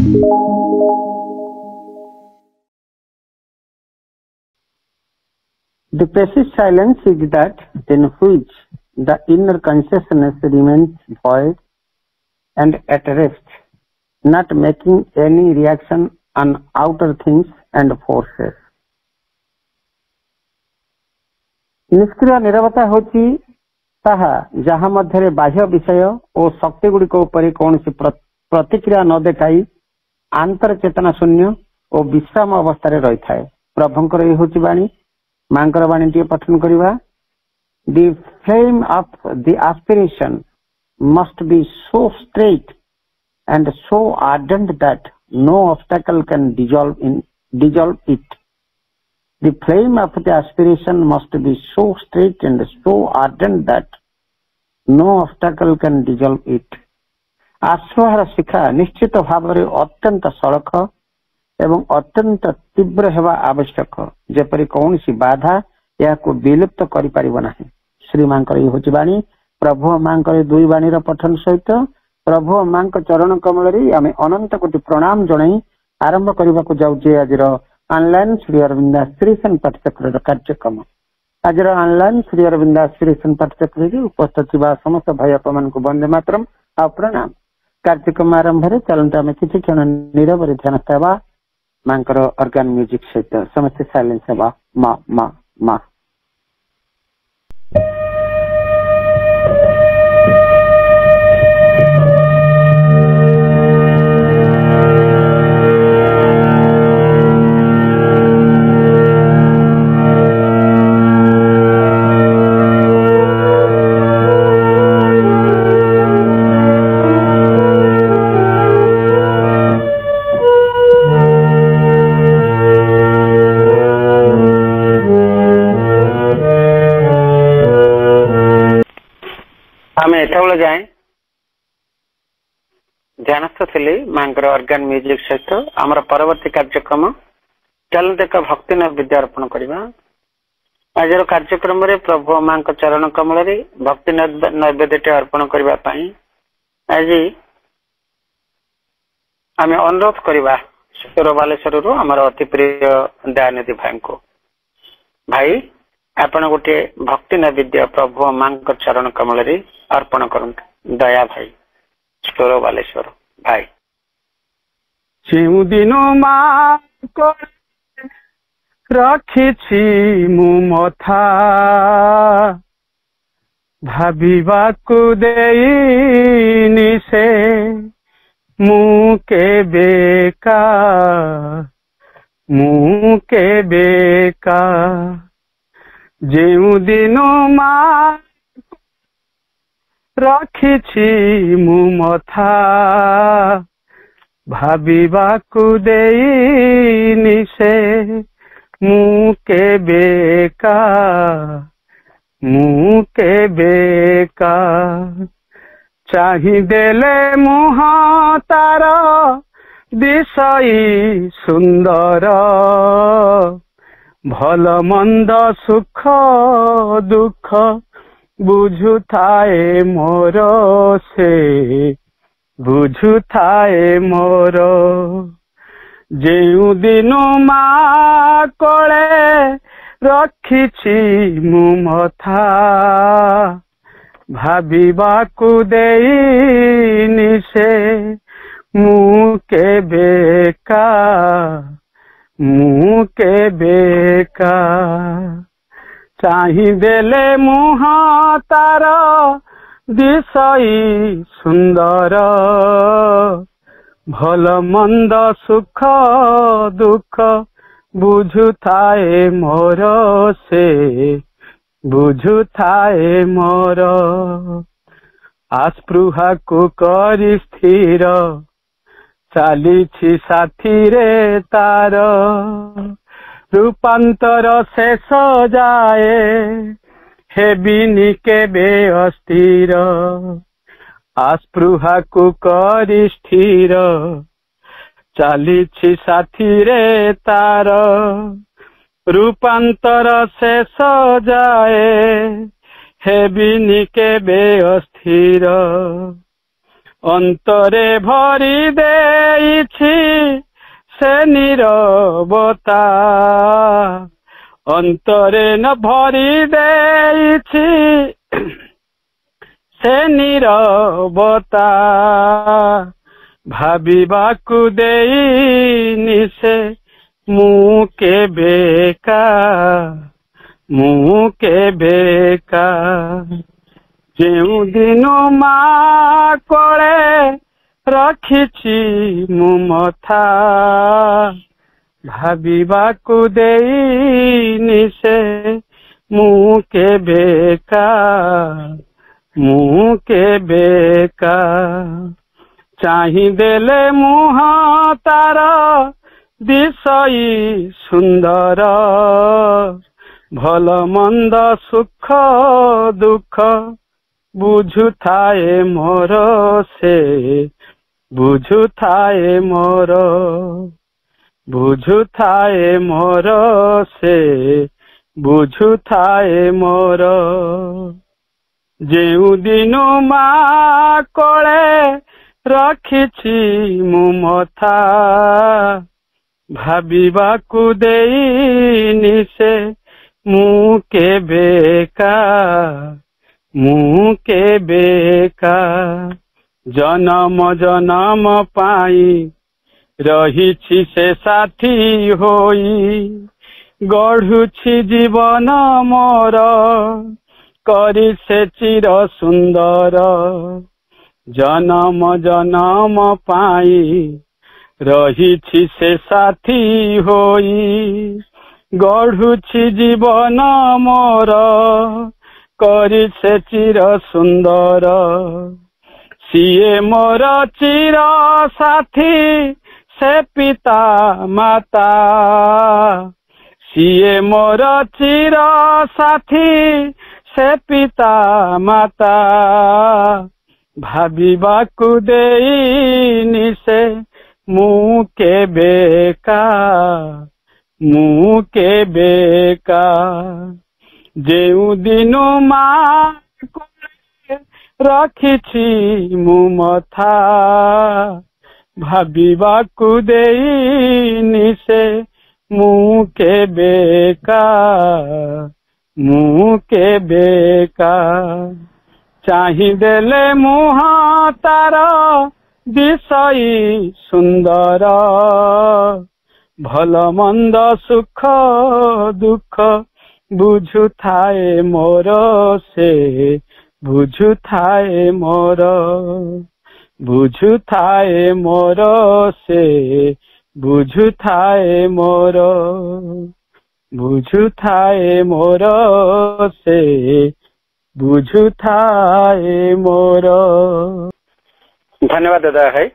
The passive silence is that in which the inner consciousness remains void and at rest, not making any reaction on outer things and forces. निष्क्रिय निरवता होची ताहा जहा मध्यरे बाह्य विषय और शक्ति गुड़िक उपरि कौनसी प्रतिक्रिया न देखाई आंतर चेतना शून्य और विश्राम अवस्था रही थाए। प्रभुंकर ये होची वाणी मांकर वाणी टी पठन करिवा। The flame of the aspiration must be so straight and so ardent that no obstacle can dissolve it. The flame of the aspiration must be so straight and so ardent that no obstacle can dissolve it. आश्वाहर शिखा निश्चित भाव में अत्यंत सड़क एवं अत्यंत तीव्र हेबा आवश्यक जेपरि कौन सी बाधा या को विलुप्त करि परिबो नाही। श्री मांकर ये होची बाणी प्रभु मांकर दुई बाणीर पठन सहित प्रभु मांक चरण कमल रे आमे अनंत कोटि प्रणाम जणाई आरंभ करबा को जाउचे आजिर ऑनलाइन श्री अरविंद आस्पिरेशन पाठचक्र कार्यक्रम। आजिर ऑनलाइन श्री अरविंद आस्पिरेशन पाठचक्र रे उपस्थित थिबा समस्त भाई आप मान को वंदे मातरम आ प्रणाम। कार्यक्रम आरंभ रे चलंत आमे किछि क्षण नीरव रे ध्यान सेवा मांकर ऑर्गन म्यूजिक सहित समस्त साइलेंस सेवा मा मा मा। जाए ध्यानस्थ थे मांकर ऑर्गन म्यूजिक सहित आमर परवर्ती कार्यक्रम चलते एक भक्ति नैवेद्य अर्पण करवा। आज कार्यक्रम रे प्रभु मां चरण कमल रे भक्ति नैवेद्य अर्पण करने आज आम अनुरोध करवा सुर बालेश्वर आमर अति प्रिय दयानिधि भाई को भाई आपण गोटे भक्ति नैवेद्य प्रभु मां चरण कमल रे अर्पण करंतु। दया भाई सुर बालेश्वर भाई। दिन मां को रखिछि मु मथा भाबिबाकु देइनि से मु बेका जेउ दिन मां रखिछि मु मथा भाबिबाकु देइनि से मु बेका चाहि देले मुह तार दिशई सुंदर भल मंद सुख दुख बुझुथाए मोर से बुझुथाए मोर जेउ दिनु मां कोले रखिछि मु मथा भाबिबाकु देइनि से मु बेका चाहि देले मुह तार दिशई सुंदर भल मंद सुख दुख बुझुथाए मोर से बुझुथाए मोर आस्पृहा को करी स्थिर चालीछि साथी रे तार रूपांतर शेष जाए हेबिनि केबे अस्थिर आस्पृहा को करी स्थिर चालीछि साथी रे तार रूपांतर शेष जाए हेबिनि केबे अस्थिर ଅନ୍ତରେ ଭରି ଦେଇଛି ସେ ନିରବତା, ଅନ୍ତରେ ନ ଭରି ଦେଇଛି ସେ ନିରବତା, ଭାବିବାକୁ ଦେଇନି ସେ ମୁଁ କେବେକା, ମୁଁ କେବେକା। ଯେଉଁ ଦିନ ମା କୋଳେ ରଖିଛି ମୁଁ ମଥା, ଭାବିବାକୁ ଦେଇନି ସେ ମୁଁ କେବେକା, ମୁଁ କେବେକା। ଚାହିଁ ଦେଲେ ମୁହଁ ତାର ଦିଶଇ ସୁନ୍ଦର, ଭଲ ମନ୍ଦ ସୁଖ ଦୁଃଖ ବୁଝୁଥାଏ ମୋର ସେ, ବୁଝୁଥାଏ ମୋର, ବୁଝୁଥାଏ ମୋର ସେ, ବୁଝୁଥାଏ ମୋର। ଯେଉଁ ଦିନ ମା କୋଳେ ରଖିଛି ମୁଁ ମଥା, ଭାବିବାକୁ ଦେଇନି ସେ ମୁଁ କେବେକା, ମୁଁ କେବେକା। ଜନମ ଜନମ ପାଇଁ ରହିଛି ସେ ସାଥୀ ହୋଇ, ଗଢୁଛି ଜୀବନ ମୋର କରି ସେ ଚିର ସୁନ୍ଦର। ଜନମ ଜନମ ପାଇଁ ରହିଛି ସେ ସାଥୀ ହୋଇ, ଗଢୁଛି ଜୀବନ ମୋର କରି ସେ ଚିର ସୁନ୍ଦର। ସିଏ ମୋର ଚିର ସାଥୀ ସେ ପିତା ମାତା, ସିଏ ମୋର ଚିର ସାଥୀ ସେ ପିତା ମାତା, ଭାବିବାକୁ ଦେଇନି ସେ ମୁଁ କେବେକା, ମୁଁ କେବେକା। ଯେଉଁ ଦିନ ମା କୋଳେ ରଖିଛି ମୁଁ ମଥା, ଭାବିବାକୁ ଦେଇନି ସେ ମୁଁ କେବେକା, ମୁଁ କେବେକା। ଚାହିଁ ଦେଲେ ମୁହଁ ତାର ଦିଶଇ ସୁନ୍ଦର, ଭଲ ମନ୍ଦ ସୁଖ ଦୁଃଖ ବୁଝୁଥାଏ ମୋର ସେ, ବୁଝୁଥାଏ ମୋର, ବୁଝୁଥାଏ ମୋର ସେ, ବୁଝୁଥାଏ ମୋର, ବୁଝୁଥାଏ ମୋର ସେ, ବୁଝୁଥାଏ ମୋର। ଧନ୍ୟବାଦ ଦାଦା ଭାଇ,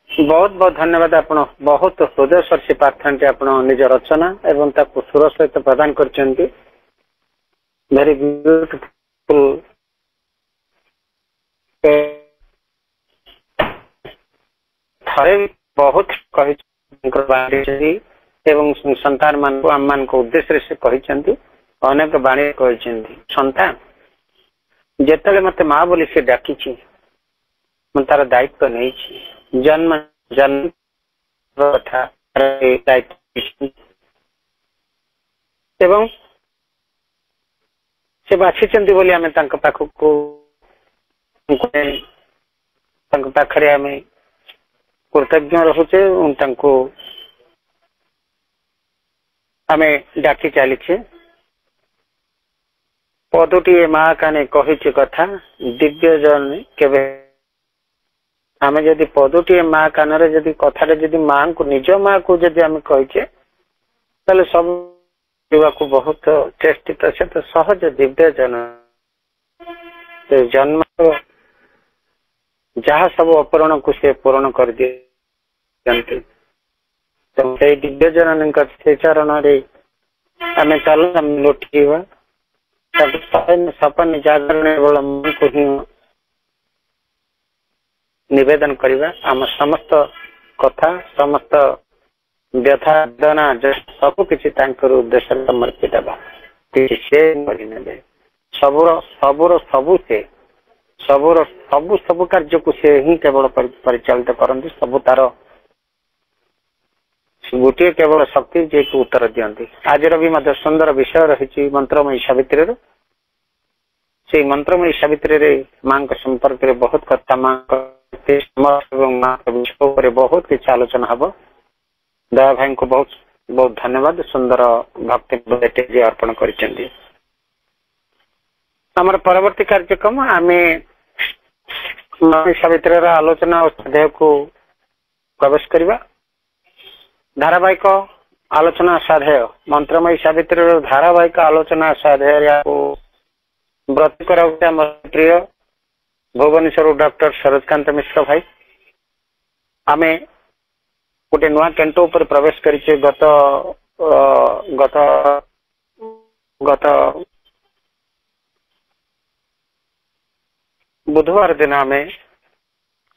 ବହୁତ ବହୁତ ଧନ୍ୟବାଦ। ଆପଣ ବହୁତ ହୃଦୟସ୍ପର୍ଶୀ ପ୍ରାର୍ଥନାଟି ଆପଣ ନିଜ ରଚନା ଏବଂ ତାକୁ ସୁର ସହିତ ପ୍ରଦାନ କରିଛନ୍ତି। Very beautiful. ଥରେ ବହୁତ କହିଛନ୍ତି ଏବଂ ସନ୍ତାନ ମାନଙ୍କୁ ଆମ ମାନଙ୍କ ଉଦ୍ଦେଶ୍ୟରେ ସେ କହିଛନ୍ତି, ଅନେକ ବାଣୀ କହିଛନ୍ତି। ସନ୍ତାନ ଯେତେବେଳେ ମତେ ମା ବୋଲି ସେ ଡାକିଛି, ମୁଁ ତାର ଦାୟିତ୍ୱ ନେଇଛି। ଜନ୍ମ ଜନ୍ମ କଥା ଏବଂ ସେ ବାଛିଛନ୍ତି ବୋଲି ଆମେ ତାଙ୍କ ପାଖକୁ, ତାଙ୍କ ପାଖରେ ଆମେ କୃତଜ୍ଞ ରହୁଛେ ଏବଂ ତାଙ୍କୁ ଆମେ ଡାକି ଚାଲିଛେ। ପଦଟିଏ ମା କାନେ କହିଛି କଥା, ଦିବ୍ୟ ଜନ କେବେ। ଆମେ ଯଦି ପଦଟିଏ ମା କାନରେ ଯଦି କଥାଟା ଯଦି ମାଙ୍କୁ, ନିଜ ମାକୁ ଯଦି ଆମେ କହିଛେ, ତାହେଲେ ସବୁ ଯିବାକୁ ବହୁତ ଚେଷ୍ଟିତ, ସେ ତ ସହଜ। ଦିବ୍ୟ ଜନ ଜନ୍ମ ଯାହା ସବୁ ଅପୂରଣକୁ ସେ ପୂରଣ କରିଦିଅନ୍ତି। ସେଇ ଦିବ୍ୟ ଜନନୀଙ୍କ ସେ ଚରଣରେ ଆମେ ଚାଲୁ, ଆମେ ଲୁଟିବା। ସପନ ଜାଗରଣ ମନକୁ ହିଁ ନିବେଦନ କରିବା। ଆମ ସମସ୍ତ କଥା, ସମସ୍ତ ବ୍ୟଥା ବେଦନା ସବୁ କିଛି ତାଙ୍କର ଉଦ୍ଦେଶ୍ୟରେ ସମର୍ପି ଦେବା। ସେ କରିନେବେ। ସବୁର ସବୁ ସେ, ସବୁ କାର୍ଯ୍ୟ को से ही केवल परिचालित करती सब तार गोटे केवल शक्ति जे को उत्तर दियंती। आज भी मध्य सुंदर विषय रही मंत्रमयी सावित्री से मंत्रमयी सावित्री रे मां संपर्क रे बहुत कथा मां बहुत किसी आलोचना हम। दया भाई को बहुत बहुत धन्यवाद सुंदर भक्ति अर्पण कर। परवर्ती कार्यक्रम आम सावित्री आलोचना और स्वाध्याय को प्रवेश करवा। धारावाहिक आलोचना स्वाध्याय मंत्रमयी सावित्री धारावाहिक आलोचना स्वाध्याय व्रत कर प्रिय भुवनेश्वर डॉक्टर शरदकांत मिश्र भाई आम गोटे नुआ कैंटो पर प्रवेश करिचे। गत गत गत बुधवार दिन आम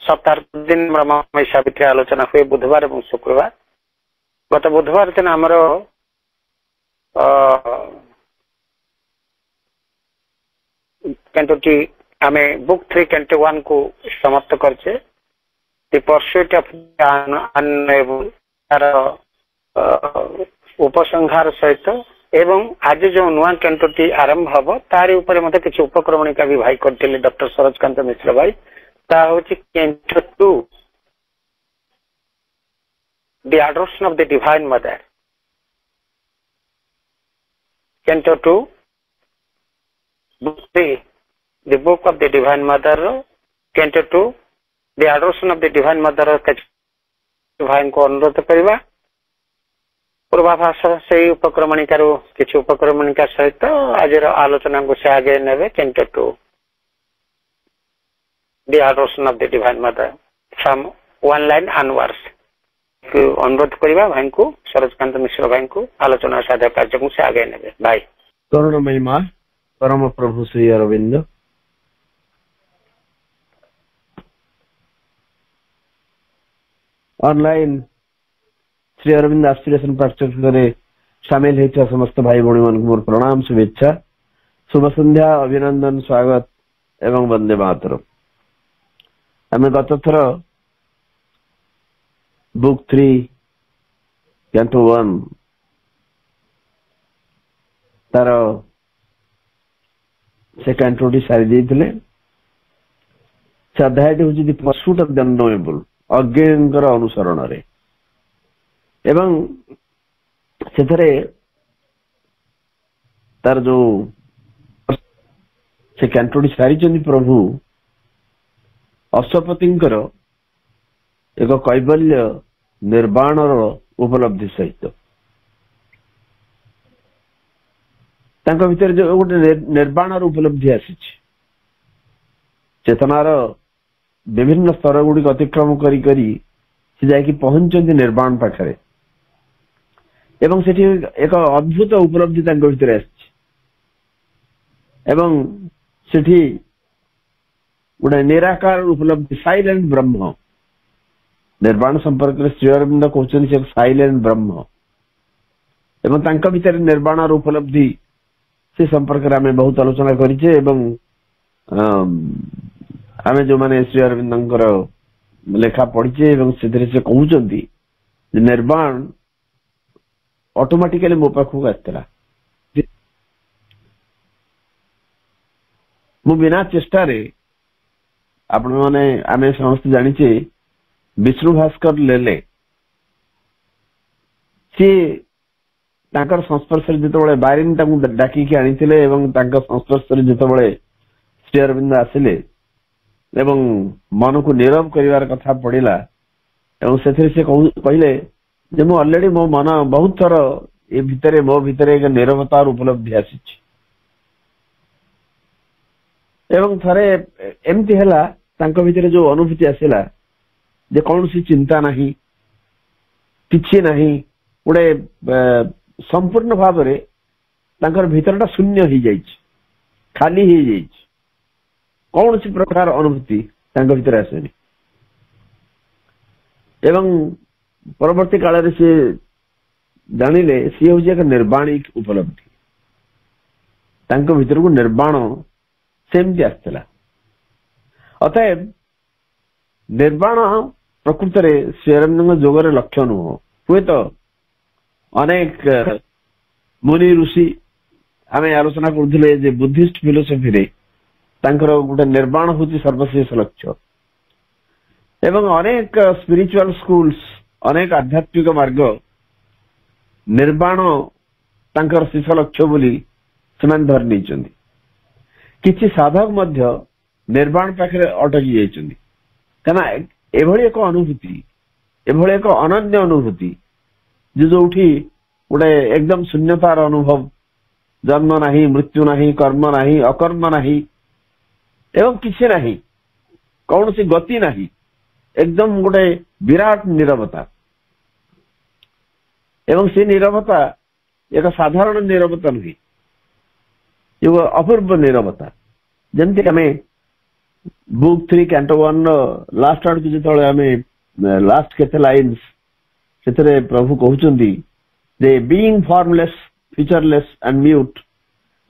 सप्ताह दिन ब्रह्ममयी सावित्री आलोचना हुए बुधवार और शुक्रवार। गत बुधवार दिन आमर कैंटोटी आम बुक 3 कैंटो 1 को समाप्त करछे। The pursuit of unknowable तार उपसंहार सहित एवं आज जो नुआ कैंटोटी आरंभ हम तारी ऊपर मत किसी उपक्रमणिका भी भाई करते डॉक्टर शरदकांत मिश्र भाई ता होची canto 2 The Adoration of the Divine Mother। Canto 2 book 3 The Book of the Divine Mother canto 2 The Adoration of the Divine Mother भाई को अनुरोध करवा। पूर्वाभास से उपक्रमणिकार किसी उपक्रमणिका सहित आज आलोचना को से आगे ने canto 2 The Adoration of the Divine Mother from 1 line onwards अनुरोध करवा भाई को शरदकांत मिश्र भाई को आलोचना साध्य कार्यक्रम से आगे ने भाई। करुणमयी मां परम प्रभु श्री अरविंद ऑनलाइन श्री अरविंद एस्पिरेशन पाठ्यक्रम सामिल होता समस्त भाई भौणी मान मोर प्रणाम शुभेच्छा शुभ संध्या अभिनंदन स्वागत एवं वंदे मातरम। आम गत थर बुक 3 कैंटो 1 तार से कैंटोटी सारी देते अध्याय हूँ दि परस्यूट ऑफ द अननोएबल अज्ञेयर अनुसरण रे एवं से तार जो से कैंटोटी सारी प्रभु अश्वपति एक कैबल्य निर्वाण उपलब्धि सहित भीतर जो गोटे निर्वाण उपलब्धि आसी चेतनार विभिन्न स्तर गुड़िक अतिक्रम करी से जाकि पहुंचती निर्वाण पाखरे एवं सेठी एक अद्भुत उपलब्धि भीतर एवं सेठी गोटे निराकार उपलब्धि साइलेंट ब्रह्म निर्वाण संपर्क में श्री अरविंद कहते साइलेंट ब्रह्म एवं भीतर निर्वाण उपलब्धि से संपर्क में आम बहुत आलोचना करें आम जो मैंने श्री अरविंद लेखा पढ़ीचे से कहते निर्वाण ऑटोमेटिकली मो पाखक आसला मु बिना चेष्टा आपण मैंने आम समस्त जानीचे विष्णु भास्कर लेले सी संस्पर्श जो बारिन डाकिकी आनी संस्पर्श जो श्री अरविंद आसिले एवं मन को नीरव कर कथा पड़ा से कहले जे मु ऑलरेडी मो मन बहुत थर ये भितर मो भितर एक नीरवतार उपलब्धि आसी एवं थरे एमती है भीतर जो अनुभूति आसला जे कौन सी चिंता नहीं किछि नहीं गोटे संपूर्ण भाव में भीतरटा शून्य हो जाइए खाली हो जाइए कौन सी प्रकार अनुभूति भीतर आसेनी एवं परवर्ती काल से जानिले सी हूँ एक निर्वाणिक उपलब्धि भीतर को निर्वाण सेमती आसला अतएव निर्वाण प्रकृत में श्रीअरविंद जोगर लक्ष्य नुह हुए तो अनेक मुनि ऋषि आम आलोचना करुले बुद्धिस्ट फिलोसफी रे गोटे निर्वाण हूँ सर्वशेष लक्ष्य एवं अनेक स्पिरिचुअल स्कूल्स अनेक आध्यात्मिक मार्ग निर्वाण तांकर शेष लक्ष्य बोली सेमान धरि नहीं किछि साधक मध्य निर्वाण पाखे अटकी जाइछन्ति कना एभଳି एक अनुभूति एभଳି एक अनन्य अनुभूति जोठी गोटे एकदम शून्यतार अनुभव जन्म नहीं मृत्यु नहीं कर्म नहीं अकर्म नहीं एवं किसी नहीं कौन सी गति नहीं एकदम गोटे विराट नीरवता एवं से नीरवता एक साधारण नीरवता नुहे अपूर्व नीरवता जमती आम बुक 3 कैंटो 1 लास्ट आड़ जो आम लास्ट केते लाइन्स से प्रभु कहते they being formless featureless and mute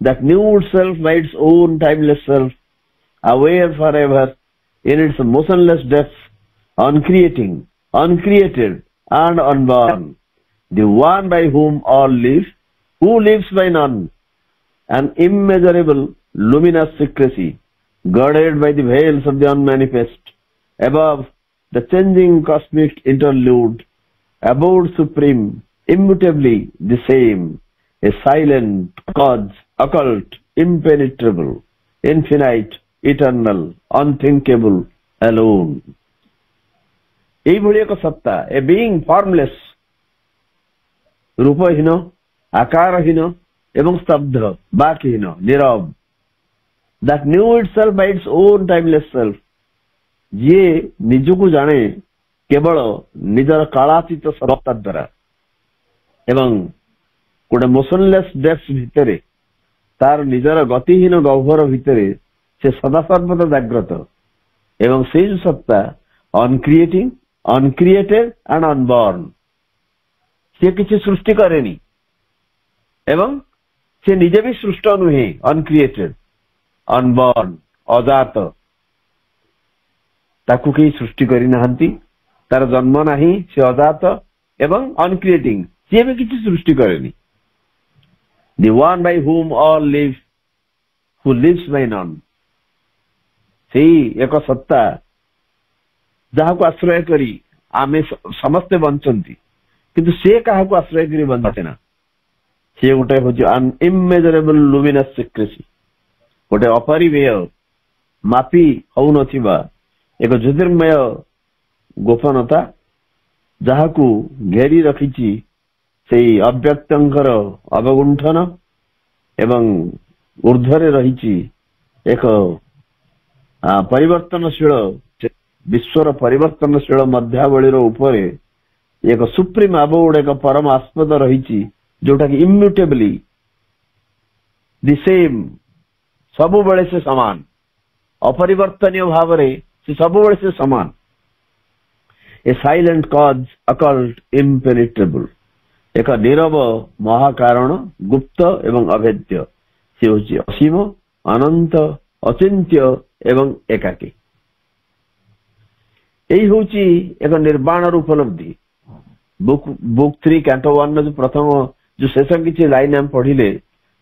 that nude self by its own timeless self aware forever in its motionless depths uncreating uncreated and unborn the one by whom all live who lives by none an immeasurable luminous secrecy guarded by the veils of the unmanifest above the changing cosmic interlude abode supreme immutably the same a silent cause occult impenetrable infinite eternal unthinkable alone ei bholi ek satta a being formless रूपहीन आकारहीन एवं स्तब्ध बाकहीन Nirav that knew itself by its own timeless self ये निजको जाने केवल निजर कालातीत सत्ता द्वारा एवं गोटे मोशनलेस डेप्थ भितर तार निजर गतिहीन गह्वर भितर से सदा सर्वदा जाग्रत एवं से जो सत्ता अनक्रिएटिंग अनक्रिएटेड एंड अनबॉर्न से किसी सृष्टि करेनी एवं से निजे भी सृष्ट नुहे अनक्रिएटेड अनबॉर्न अजात ताकू कहीं सृष्टि करी नाहंती तार जन्म नहीं से अजात एवं अनक्रिएटिंग से भी किसी सृष्टि करेनी the one by whom all live who lives by none सेही एक सत्ता जहाँ को आश्रय करी आमे समस्ते बंचंती किंतु से कहा को आश्रय करी बंचते ना से गोटे हूँ अनइमेजरेबल लुमिनस सिक्रेसी गोटे अपरिमेय मापी हो नथिबा एक ज्योतिर्मय गोपनता जहाँ को घेरी रखिची सेही अव्यक्तंकर अवगुंठन एवं ऊर्ध्वरे रहिची एक परिवर्तनशील विश्वर परिवर्तनशील मध्यावलीर ऊपर एक सुप्रीम अबोर्ड एक परम आस्पद रहिची जोटा कि इम्यूटेबली द सेम सब बेले से समान अपरिवर्तनीय भाव से सब बेले से समान ए साइलेंट कॉज अकल्ट इम्पेनिट्रेबल एक नीरव महाकारण गुप्त एवं अभेद्य से हूँ असीम अनंत अचिंत्य एवं एकाकी यही हूँ एक निर्वाण उपलब्धि बुक 3 कैंटो 1 जो प्रथम जो शेष किसी लाइन आम पढ़िले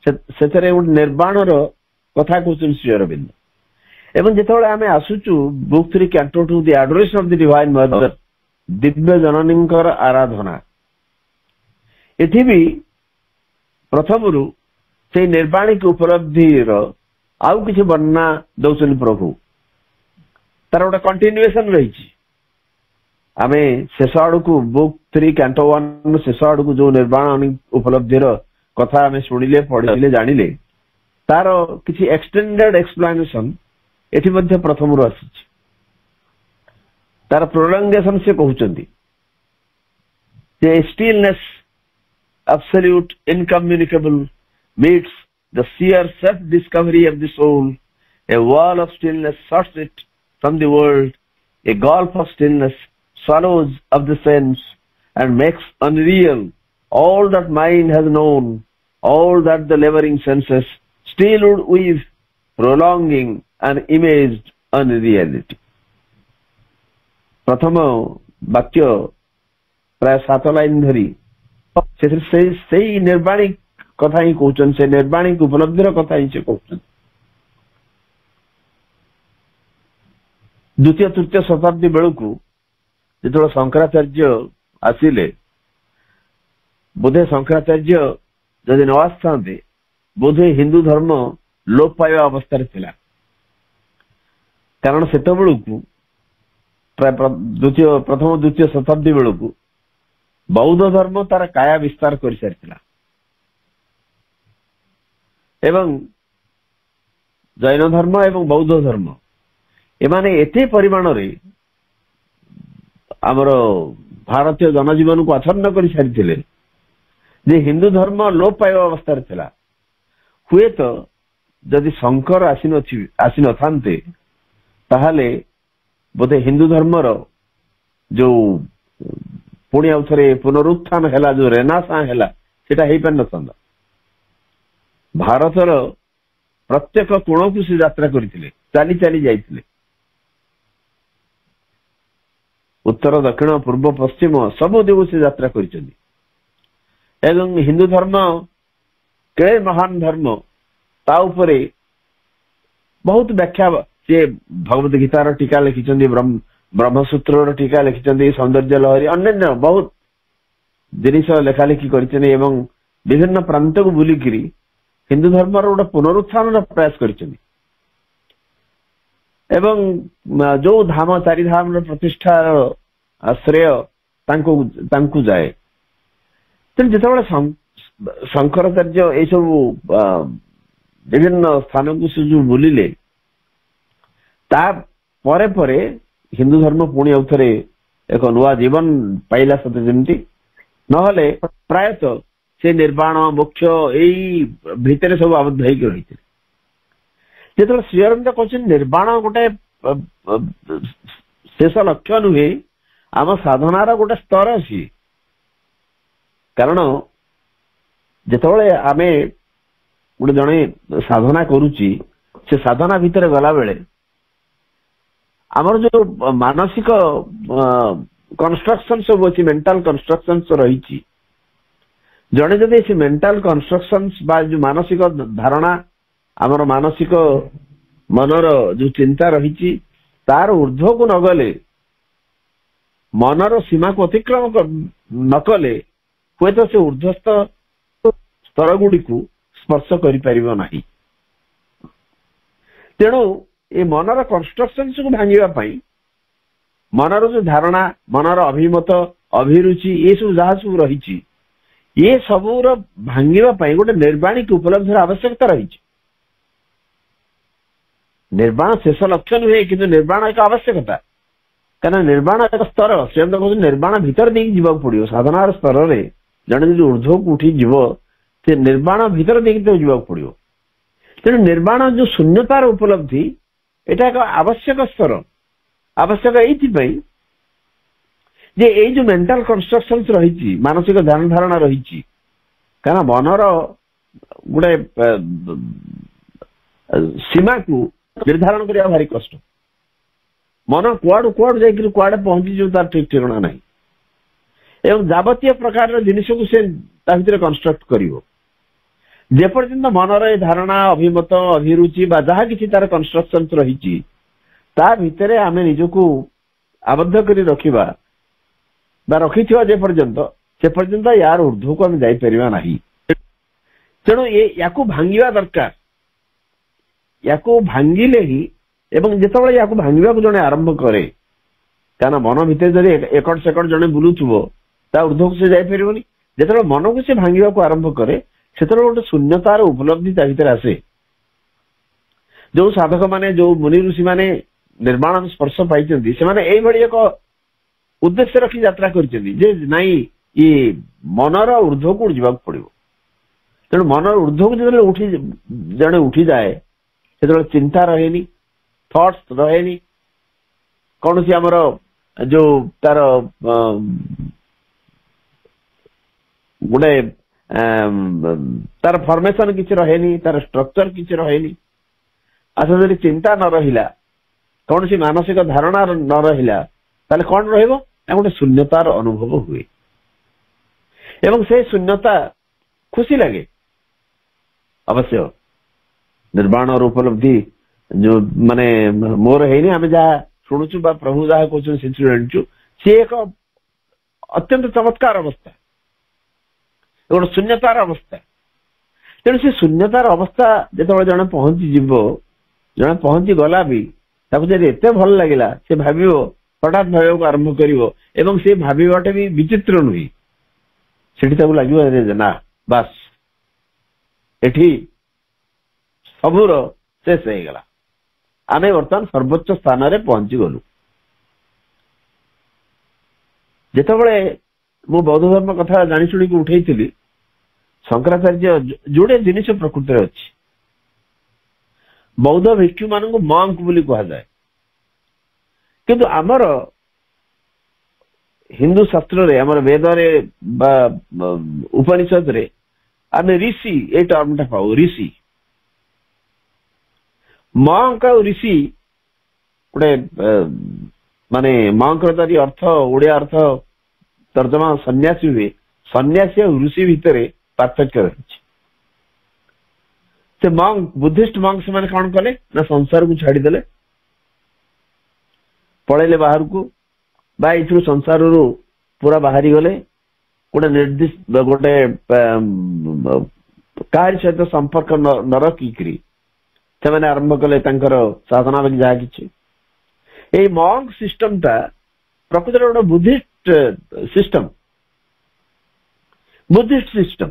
से निर्वाण कथा कहते श्री अरविंद एवं जिते आम आसुचु book 3 canto 2 the adoration of the divine mother दिव्य जननी आराधना एथि भी प्रथम रु से निर्वाणिक उपलब्धि आउ किसी वर्णना दौन प्रभु तार गोटे कंटिन्यूएशन रही आम शेष आड़ को बुक 3 कैंटो 1 शेष आड़ को जो निर्वाण उपलब्धिर कथा आम शुणिले पढ़िले जानिले तार किसी एक्सटेंडेड एक्सप्लेनेशन एथि मध्य प्रथम रु आसी तार प्रोलंगेशन से कहउचंती जे stillness absolute incommunicable meets the sheer self-discovery of the soul. A wall of stillness shuts it from the world. A gulf of stillness swallows up the sense and makes unreal all that mind has known, all that the laboring senses still would weave, prolonging an imaged अनरियालिटी। प्रथम वाक्य प्राय 7 line धरी से निर्वाणी कथा ही कहते, से निर्वाणी उपलब्धिर कथा ही से कहते। द्वितीय तृतीय शताब्दी बेलू जो शंकराचार्य आसिले, बोधे शंकराचार्य जदि न आसता बोधे हिंदू धर्म लोप पाइबा अवस्था थिला। कारण से प्राय प्रथम द्वितीय शताब्दी बेलू बौद्ध धर्म तार काया विस्तार कर सारी एवं जैन धर्म एवं बौद्ध धर्म एमाने एते परिमाण रे आमर भारतीय जनजीवन को आच्छन्न कर सारी जे हिंदू धर्म लोप पाइबा अवस्था थिला। हुए तो जदि शंकर आसी न थांते ताहले बोधे हिंदू धर्मर जो पुणी आउ थे पुनरुत्थान है, जो रेनासा है सेटा हो पार न। भारतर प्रत्येक कोण को से यात्रा करते, चली चली जाइए, उत्तर दक्षिण पूर्व पश्चिम सब दिगु से यात्रा कर। हिंदू धर्म के महान धर्म ता उपरे बहुत व्याख्या से भगवत गीतार टीका लिखिं, ब्रह्मसूत्र टीका लिखिं, सौंदर्य लहरी अन्य बहुत जिनिस लेखालेखी कर विभिन्न प्रांत को बुलिकी हिंदू धर्म गोटे पुनरुत्थान प्रयास कर। जो धाम चारि धाम प्रतिष्ठा श्रेय तांकु जाए। तेणु जिते शंकराचार्य ये सब विभिन्न स्थान को से जो बुलिले ता परे परे हिंदू धर्म पुणी आउ थे एक नुआ जीवन पाइला सते जमती नहले प्रायतः से निर्वाण मोक्ष यही भितर सब आबद्ध होकर रही। जो श्री अरविंद कहते निर्वाण गोटे शेष लक्ष्य नुहे, आम साधनार गोटे स्तर अच्छी। कारण जिते आमे गोटे जड़े साधना करुची से साधना भितर गला बेले आमर जो मानसिक कंस्ट्रक्शन सब अच्छी, मेंटल कंस्ट्रक्शन रही, जड़े जदि से मेंटल कंस्ट्रक्शन जो मानसिक धारणा आमर मानसिक मनर जो चिंता रही तार ऊर्ध्व को नगले, मनर सीमा को अतिक्रम न कले हुए तो से ऊर्ध्वस्त स्तर गुड़ी को स्पर्श कर। तेणु ये मनर कंस्ट्रक्शन को भांगा मनर जो धारणा मनर अभिमत अभिरुचि ये सब जहाँ सब रही ये सबूर भांगा गोटे निर्वाणिक उपलब्धि आवश्यकता रही। निर्वाण शेष लक्ष्य नुहे कि निर्वाण एक आवश्यकता। कारण निर्वाण एक स्तर से निर्वाण भितर देख जावाक पड़ो। साधनार स्तर में जड़े जो ऊर्ध्व को उठी जीव से निर्वाण भितर देख जावाक पड़ो। तेणु निर्वाण जो शून्यतार उपलब्धि एटा एक आवश्यक स्तर। आवश्यक ये जे ये जो मेंटल कंस्ट्रक्शन रही मानसिक ध्यान धारणा रही कारण मनर गोटे सीमा को निर्धारण करने भारी कष्ट। मन कुआड़ कुआड़ जाकर कुआड़े पहुंची जो तार ठीक ठिकाना ना एवं जावतीय प्रकार जिनिस को से कंस्ट्रक्ट करिवो। जेपर्यंत मनर धारणा अभिमत अभिरुचि जहाँ कि तार कंस्ट्रक्शन रही ता भितर आम निजको आबद्ध कर रखा रखी जे पर्यंत यार ऊर्ध्व को आम जापर ना। तेणु या भांगा दरकार। या भांगिले ही एवं जिते या भांगा जड़े आरंभ करे क्या मन भितर जब एकड़ सेकड़ जड़े बुलूथो ता ऊर्ध्व को से जापर जो मन को से भांगा को आरंभ करे से गोटे शून्यतार उपलब्धि ता भीतर आसे। जो साधक माने जो मुनि ऋषि माने निर्माण स्पर्श पाई एक उद्देश्य रखी यात्रा कर मनर ऊर्ध्व को जावाक पड़ो। तेणु मनर ऊर्ध्व को जो उठी जड़े उठी जाए से चिंता रहे थॉट्स रहे कौन सी आमर जो तार गोटे तार फॉर्मेशन किसी रहे तार स्ट्रक्चर किसी रहे। अच्छा जब चिंता न रहा କୌଣସି ମାନସିକ ଧାରଣା ନ ରହିଲା ତାହେଲେ କଣ ରହିବ ନା ଗୋଟେ ଶୂନ୍ୟତାର ଅନୁଭବ ହୁଏ ଏବଂ ସେ ଶୂନ୍ୟତା ଖୁସି ଲାଗେ। ଅବଶ୍ୟ ନିର୍ବାଣର ଉପଲବ୍ଧି ଯୋଉ ମାନେ ମୋର ହେଇନି, ଆମେ ଯାହା ଶୁଣୁଛୁ ବା ପ୍ରଭୁ ଯାହା କହୁଛନ୍ତି ସେଥିରୁ ଜାଣିଛୁ, ସିଏ ଏକ ଅତ୍ୟନ୍ତ ଚମତ୍କାର ଅବସ୍ଥା, ଗୋଟେ ଶୂନ୍ୟତାର ଅବସ୍ଥା। ତେଣୁ ସେ ଶୂନ୍ୟତାର ଅବସ୍ଥା ଯେତେବେଳେ ଜଣେ ପହଞ୍ଚିଯିବ, ଜଣେ ପହଞ୍ଚି ଗଲା ବି ତାକୁ ଯଦି ଏତେ ଭଲ ଲାଗିଲା ସେ ଭାବିବ, ହଠାତ୍ ଭାବିବାକୁ ଆରମ୍ଭ କରିବ ଏବଂ ସେ ଭାବିବାଟା ବି ବିଚିତ୍ର ନୁହେଁ। ସେଠି ତାକୁ ଲାଗିବ ଯେ ନା ବାସ୍ ଏଠି ସବୁର ଶେଷ ହେଇଗଲା, ଆମେ ବର୍ତ୍ତମାନ ସର୍ବୋଚ୍ଚ ସ୍ଥାନରେ ପହଞ୍ଚି ଗଲୁ। ଯେତେବେଳେ ମୁଁ ବୌଦ୍ଧ ଧର୍ମ କଥା ଜାଣି ଶୁଣିକି ଉଠେଇଥିଲି, ଶଙ୍କରାଚାର୍ଯ୍ୟ ଯୋଡେ ଜିନିଷ ପ୍ରକୃତରେ ଅଛି। ବୌଦ୍ଧ ଭିକ୍ଷୁ ମାନଙ୍କୁ ମଙ୍କ ବୋଲି କୁହାଯାଏ, କିନ୍ତୁ ଆମର ହିନ୍ଦୁ ଶାସ୍ତ୍ରରେ, ଆମର ବେଦରେ ବା ଉପନିଷଦରେ ଆମେ ଋଷି ଏଇ ଟର୍ମଟା ପାଉ। ଋଷି, ମଙ୍କ ଆଉ ଋଷି ଗୋଟେ ମାନେ ମଙ୍କର ଯଦି ଅର୍ଥ ଓଡିଆ ଅର୍ଥ ତର୍ଜମା ସନ୍ନ୍ୟାସୀ ହୁଏ, ସନ୍ନ୍ୟାସୀ ଆଉ ଋଷି ଭିତରେ ପାର୍ଥକ୍ୟ ରହିଛି। ସେ ମଙ୍କ, ବୁଦ୍ଧିଷ୍ଟ ମଙ୍କ ସେମାନେ କଣ କଲେ ନା ସଂସାରକୁ ଛାଡିଦେଲେ, ପଳେଇଲେ ବାହାରକୁ ବା ଏଇଥିରୁ ସଂସାରରୁ ପୁରା ବାହାରି ଗଲେ। ଗୋଟେ ନିର୍ଦ୍ଦିଷ୍ଟ ଗୋଟେ କାହାରି ସହିତ ସମ୍ପର୍କ ନ ରଖିକିରି ସେମାନେ ଆରମ୍ଭ କଲେ ତାଙ୍କର ସାଧନା ଯାହା କିଛି। ଏଇ ମଙ୍କ ସିଷ୍ଟମଟା ପ୍ରକୃତରେ ଗୋଟେ ବୁଦ୍ଧିଷ୍ଟ ସିଷ୍ଟମ, ବୁଦ୍ଧିଷ୍ଟ ସିଷ୍ଟମ।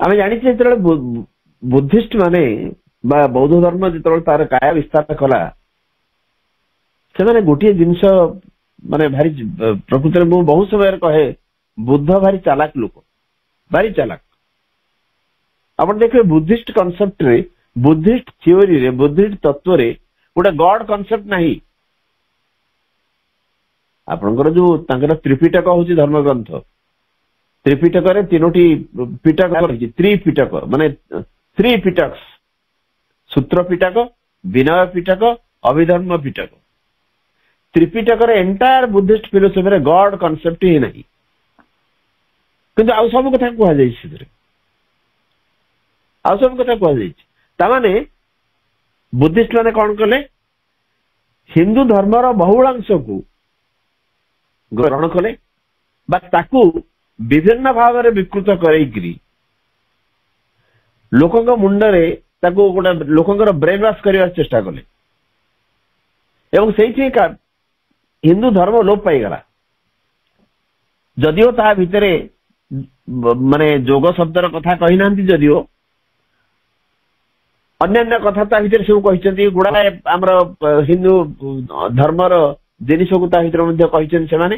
ଆମେ ଜାଣିଛେ ଯେତେବେଳେ ବୁଦ୍ଧିଷ୍ଟ ମାନେ ବା ବୌଦ୍ଧ ଧର୍ମ ଯେତେବେଳେ ତାର କାୟା ବିସ୍ତାର କଲା, ସେମାନେ ଗୋଟିଏ ଜିନିଷ ମାନେ ଭାରି ପ୍ରକୃତରେ ମୁଁ ବହୁ ସମୟରେ କହେ ବୁଦ୍ଧ ଭାରି ଚାଲାକ ଲୋକ, ଭାରି ଚାଲାକ। ଆପଣ ଦେଖିବେ ବୁଦ୍ଧିଷ୍ଟ କନସେପ୍ଟରେ, ବୁଦ୍ଧିଷ୍ଟ ଥିଓରିରେ, ବୁଦ୍ଧିଷ୍ଟ ତତ୍ୱରେ ଗୋଟେ ଗଡ କନସେପ୍ଟ ନାହିଁ। ଆପଣଙ୍କର ଯୋଉ ତାଙ୍କର ତ୍ରିପିଟକ ହଉଛି ଧର୍ମଗ୍ରନ୍ଥ, ତ୍ରିପିଟକରେ ତିନୋଟି ପିଟକ ରହିଛି, ତ୍ରିପିଟକ ମାନେ ଥ୍ରୀ ପିଟକ୍ସ, ସୂତ୍ର ପିଟକ, ବିନୟ ପିଟକ, ଅଭିଧର୍ମ ପିଟକ। ତ୍ରିପିଟକରେ ଏଣ୍ଟାୟାର ବୁଦ୍ଧିଷ୍ଟ ଫିଲୋସଫିରେ ଗଡ କନସେପ୍ଟ ହିଁ ନାହିଁ, କିନ୍ତୁ ଆଉ ସବୁ କଥା କୁହାଯାଇଛି ସେଥିରେ, ଆଉ ସବୁ କଥା କୁହାଯାଇଛି। ତାମାନେ ବୁଦ୍ଧିଷ୍ଟ ମାନେ କଣ କଲେ, ହିନ୍ଦୁ ଧର୍ମର ବହୁଳାଂଶକୁ ଗ୍ରହଣ କଲେ ବା ତାକୁ ବିଭିନ୍ନ ଭାବରେ ବିକୃତ କରେଇକିରି ଲୋକଙ୍କ ମୁଣ୍ଡରେ ତାକୁ ଗୋଟେ ଲୋକଙ୍କର ବ୍ରେନ ୱାଶ କରିବାକୁ ଚେଷ୍ଟା କଲେ ଏବଂ ସେଇଥି ହିନ୍ଦୁ ଧର୍ମ ଲୋପ ପାଇଗଲା। ଯଦିଓ ତା ଭିତରେ ମାନେ ଯୋଗ ଶବ୍ଦର କଥା କହିନାହାନ୍ତି, ଯଦିଓ ଅନ୍ୟାନ୍ୟ କଥା ତା ଭିତରେ ସବୁ କହିଛନ୍ତି, ଗୁଡାଏ ଆମର ହିନ୍ଦୁ ଧର୍ମର ଜିନିଷକୁ ତା ଭିତରେ ମଧ୍ୟ କହିଛନ୍ତି ସେମାନେ।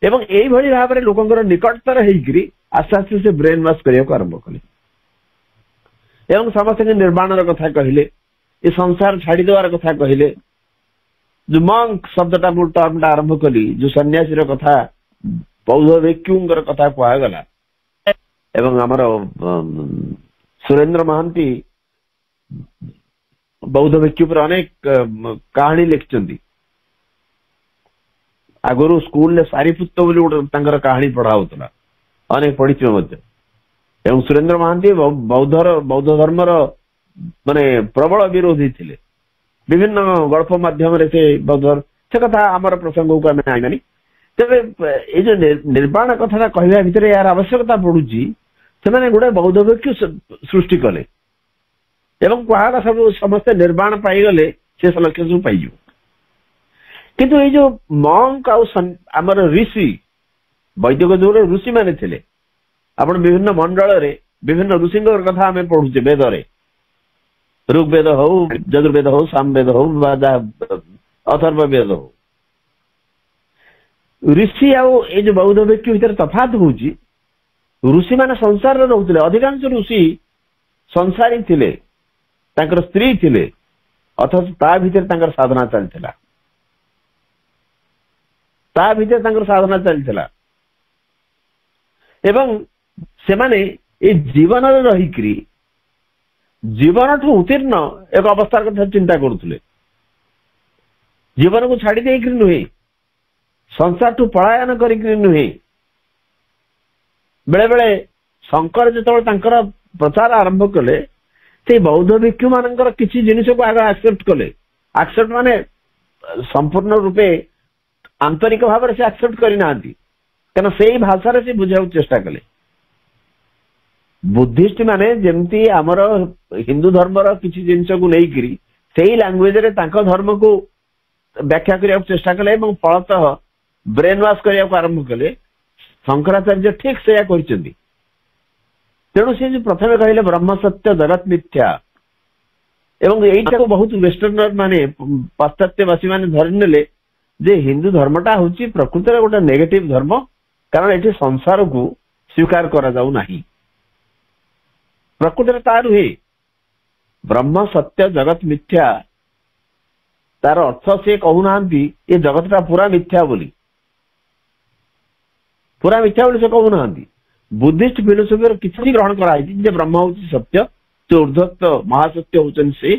ଏବଂ ଏଇଭଳି ଭାବରେ ଲୋକଙ୍କର ନିକଟତର ହେଇକିରି ଆସ୍ତେ ଆସ୍ତେ ସେ ବ୍ରେନ ୱାଶ କରିବାକୁ ଆରମ୍ଭ କଲେ ଏବଂ ସମସ୍ତଙ୍କୁ ନିର୍ବାଣର କଥା କହିଲେ, ଏ ସଂସାର ଛାଡିଦେବାର କଥା କହିଲେ। ଯୋଉ ମଙ୍କ ଶବ୍ଦଟା ମୁଁ ଟର୍ମଟା ଆରମ୍ଭ କଲି, ଯୋଉ ସନ୍ନ୍ୟାସୀର କଥା, ବୌଦ୍ଧ ଭିକ୍ଷୁଙ୍କର କଥା କୁହାଗଲା ଏବଂ ଆମର ସୁରେନ୍ଦ୍ର ମହାନ୍ତି ବୌଦ୍ଧ ଭିକ୍ଷୁ ଉପରେ ଅନେକ କାହାଣୀ ଲେଖିଛନ୍ତି। ଆଗରୁ ସ୍କୁଲରେ ସାରିପୁତ୍ତ ବୋଲି ଗୋଟେ ତାଙ୍କର କାହାଣୀ ପଢା ହଉଥିଲା, ଅନେକ ପଢିଥିବେ ମଧ୍ୟ। ଏବଂ ସୁରେନ୍ଦ୍ର ମହାନ୍ତି ବୌଦ୍ଧ ଧର୍ମର ମାନେ ପ୍ରବଳ ବିରୋଧୀ ଥିଲେ। ବିଭିନ୍ନ ଗଳ୍ପ ମାଧ୍ୟମରେ ସେ ସେ କଥା ଆମର ପ୍ରସଙ୍ଗକୁ ଆମେ ଆଣିବାନି। ତେବେ ଏଇ ଯୋଉ ନିର୍ବାଣ କଥାଟା କହିବା ଭିତରେ ଏହାର ଆବଶ୍ୟକତା ପଡୁଛି, ସେମାନେ ଗୋଟେ ବୌଦ୍ଧ ଭିକ୍ଷୁ ସୃଷ୍ଟି କଲେ ଏବଂ କୁହାଗଲା ସବୁ ସମସ୍ତେ ନିର୍ବାଣ ପାଇଗଲେ, ଶେଷ ଲକ୍ଷ୍ୟ ସବୁ ପାଇଯିବ। କିନ୍ତୁ ଏଇ ଯୋଉ ମଙ୍କ ଆଉ ଆମର ଋଷି, ବୈଦିକ ଯୁଗରେ ଋଷି ମାନେ ଥିଲେ। ଆପଣ ବିଭିନ୍ନ ମଣ୍ଡଳରେ ବିଭିନ୍ନ ଋଷିଙ୍କର କଥା ଆମେ ପଢୁଛେ ବେଦରେ, ଋଗ୍ବେଦ ହଉ, ଯଜୁର୍ବେଦ ହଉ, ସାମବେଦ ହଉ ବା ଅଥର୍ବ ବେଦ ହଉ। ଋଷି ଆଉ ଏଇ ଯୋଉ ବୌଦ୍ଧ ଭିକ୍ଷୁ ଭିତରେ ତଫାତ ହଉଛି, ଋଷି ମାନେ ସଂସାରରେ ରହୁଥିଲେ, ଅଧିକାଂଶ ଋଷି ସଂସାରୀ ଥିଲେ, ତାଙ୍କର ସ୍ତ୍ରୀ ଥିଲେ, ଅଥଚ ତା ଭିତରେ ତାଙ୍କର ସାଧନା ଚାଲିଥିଲା, ତା ଭିତରେ ତାଙ୍କର ସାଧନା ଚାଲିଥିଲା। ଏବଂ ସେମାନେ ଏଇ ଜୀବନରେ ରହିକିରି जीवन उत्तीर्ण एक अवस्था कथा चिंता करुले जीवन को छाड़ी देकर नुहे संसार ठू पलायन कर नुहे बेले बेले शंकर जो प्रचार आरंभ कले से बौद्ध भिक्षु मान किसी जिनिस को आगे एक्सेप्ट कले एक्सेप्ट माने संपूर्ण रूपे आंतरिक भाव से एक्सेप्ट करना कहीं से भाषा से बुझा चेष्टा कले बुद्धिस्ट माने जमती आमर हिंदू धर्मर किसी जिनस को लेकिरी से लैंग्वेज रे तांको धर्म को व्याख्या करने चेष्टा कले फलतः ब्रेन वाश करने को आरंभ कले शंकराचार्य ठीक से तेणु से जो प्रथम कहले ब्रह्म सत्य जगत मिथ्या एवं यही बहुत वेस्टर्नर माने पाश्चात्यवासी माने धरिनेले जे हिंदू धर्मटा होची प्रकृति रे गोटे नेगेटिव धर्म कारण एठी संसार को स्वीकार करा जाऊ नाही प्रकृति ता रुहे ब्रह्म सत्य जगत मिथ्या तार अर्थ से कहूना ये जगतटा पूरा मिथ्या बोली से कहूना बुद्धिस्ट फिलोसफी किसी ग्रहण कराई ब्रह्म हूँ सत्य जो ऊर्धत्त महासत्य होचन से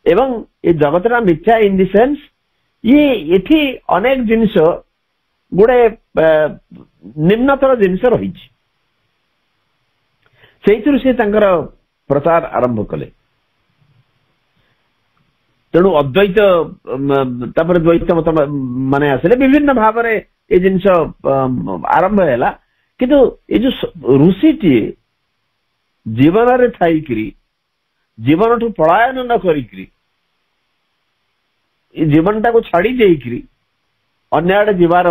एवं ये जगतटा मिथ्या इन द सेंस ये एठी अनेक जिनिस गुड़े निम्नतर जिनिस रही से प्रचार आरंभ कले तेणु अद्वैत द्वैत मत माने आसले विभिन्न भाव में ये जिनिस आरंभ है किंतु ये जो ऋषिटी जीवन रे थाईकरी जीवन ठू पलायन न करी जीवन को छाड़ी देकरी अन्य आड़े जीवार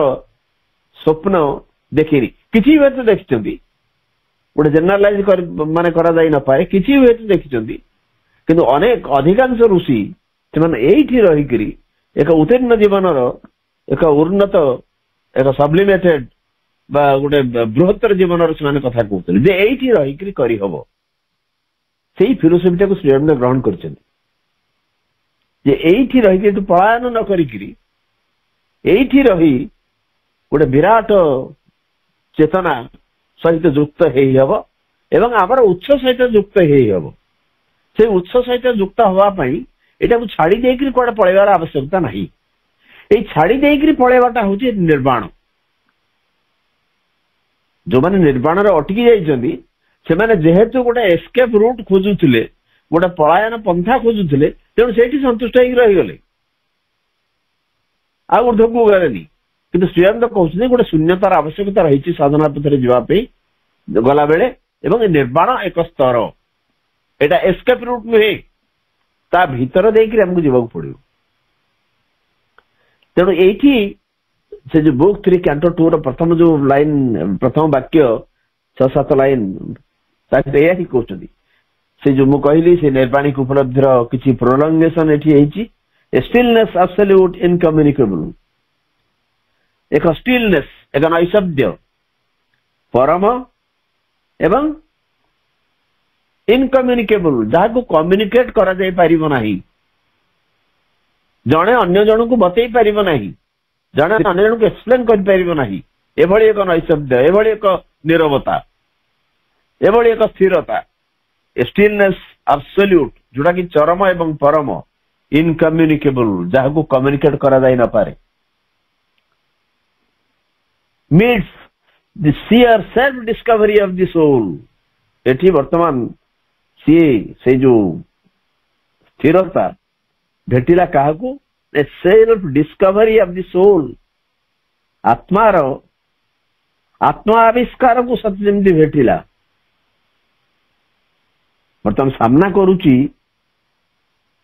स्वप्न देखिनी किसी हुए तो देखते गोटे जेनरालाइज माने करा जाई न पाए किसी हुए तो देखिଛନ୍ତି किंतु अनेक अधिकांश ऋषि से रही एक उत्तीर्ण जीवनर एक उन्नत एक सब्लिमेटेड गोटे बृहत्तर जीवन से कथा कहते ये रही करहब से फिलोसफीटा को श्रीअरविंद ग्रहण कर रही पलायन न करी रही गोटे विराट चेतना सहित युक्त हेब एवं आमर उत्स सहित युक्त हेब से उत्स सहित युक्त हाँपाई यहाँ को छाड़ी देकर कौन पलैबार आवश्यकता नहीं ये छाड़ी देकर पलैबाटा हूँ निर्वाण जो मैंने निर्वाण अटकी जाइए से जेहेतु गोटे एस्केप रूट खोजुले गोटे पलायन पंथा खोजुले तेणु से संतुष्ट हो रहीगले आ ऊर्ध्व को गलेनी किंतु श्रीअरविंद कहते गोटे शून्यतार आवश्यकता रही साधना पथरे जावाई गला बेले एवं निर्वाण एक स्तर एटा एस्केप रूट नुहे ता भीतर देकर हमको जीवाक पड़ो तेणु ये से जो बुक 3 कैंटो 2 प्रथम जो लाइन प्रथम वाक्य 6-7 लाइन या ही कहते से जो मु कहली से निर्वाणिक उपलब्धिर किसी प्रोलंगेशन एटी स्टिलनेस एब्सोल्यूट इनकम्युनिकेबल एक स्टिलनेस एक नैशब्द परम एवं इनकम्युनिकेबल जहाँ को कम्युनिकेट करा जाय परिबो नाही जड़े अन्य जन को बतई परिबो नाही जड़े अन्य जन को एक्सप्लेन कर परिबो नाही एभली एक नैशब्द एभली एक नीरवता एभली एक स्थिरता स्टिलनेस एब्सोल्यूट जोटा कि चरम एवं परम इनकम्युनिकेबल जहाँ को कम्युनिकेट करा जाय न पारे meets the sheer self discovery of the soul एठी वर्तमान सी से जो स्थिरता भेटिला क्या self discovery of the soul आत्मार आत्मा आविष्कार को सत जमी भेटिला बर्तमान सामना करुची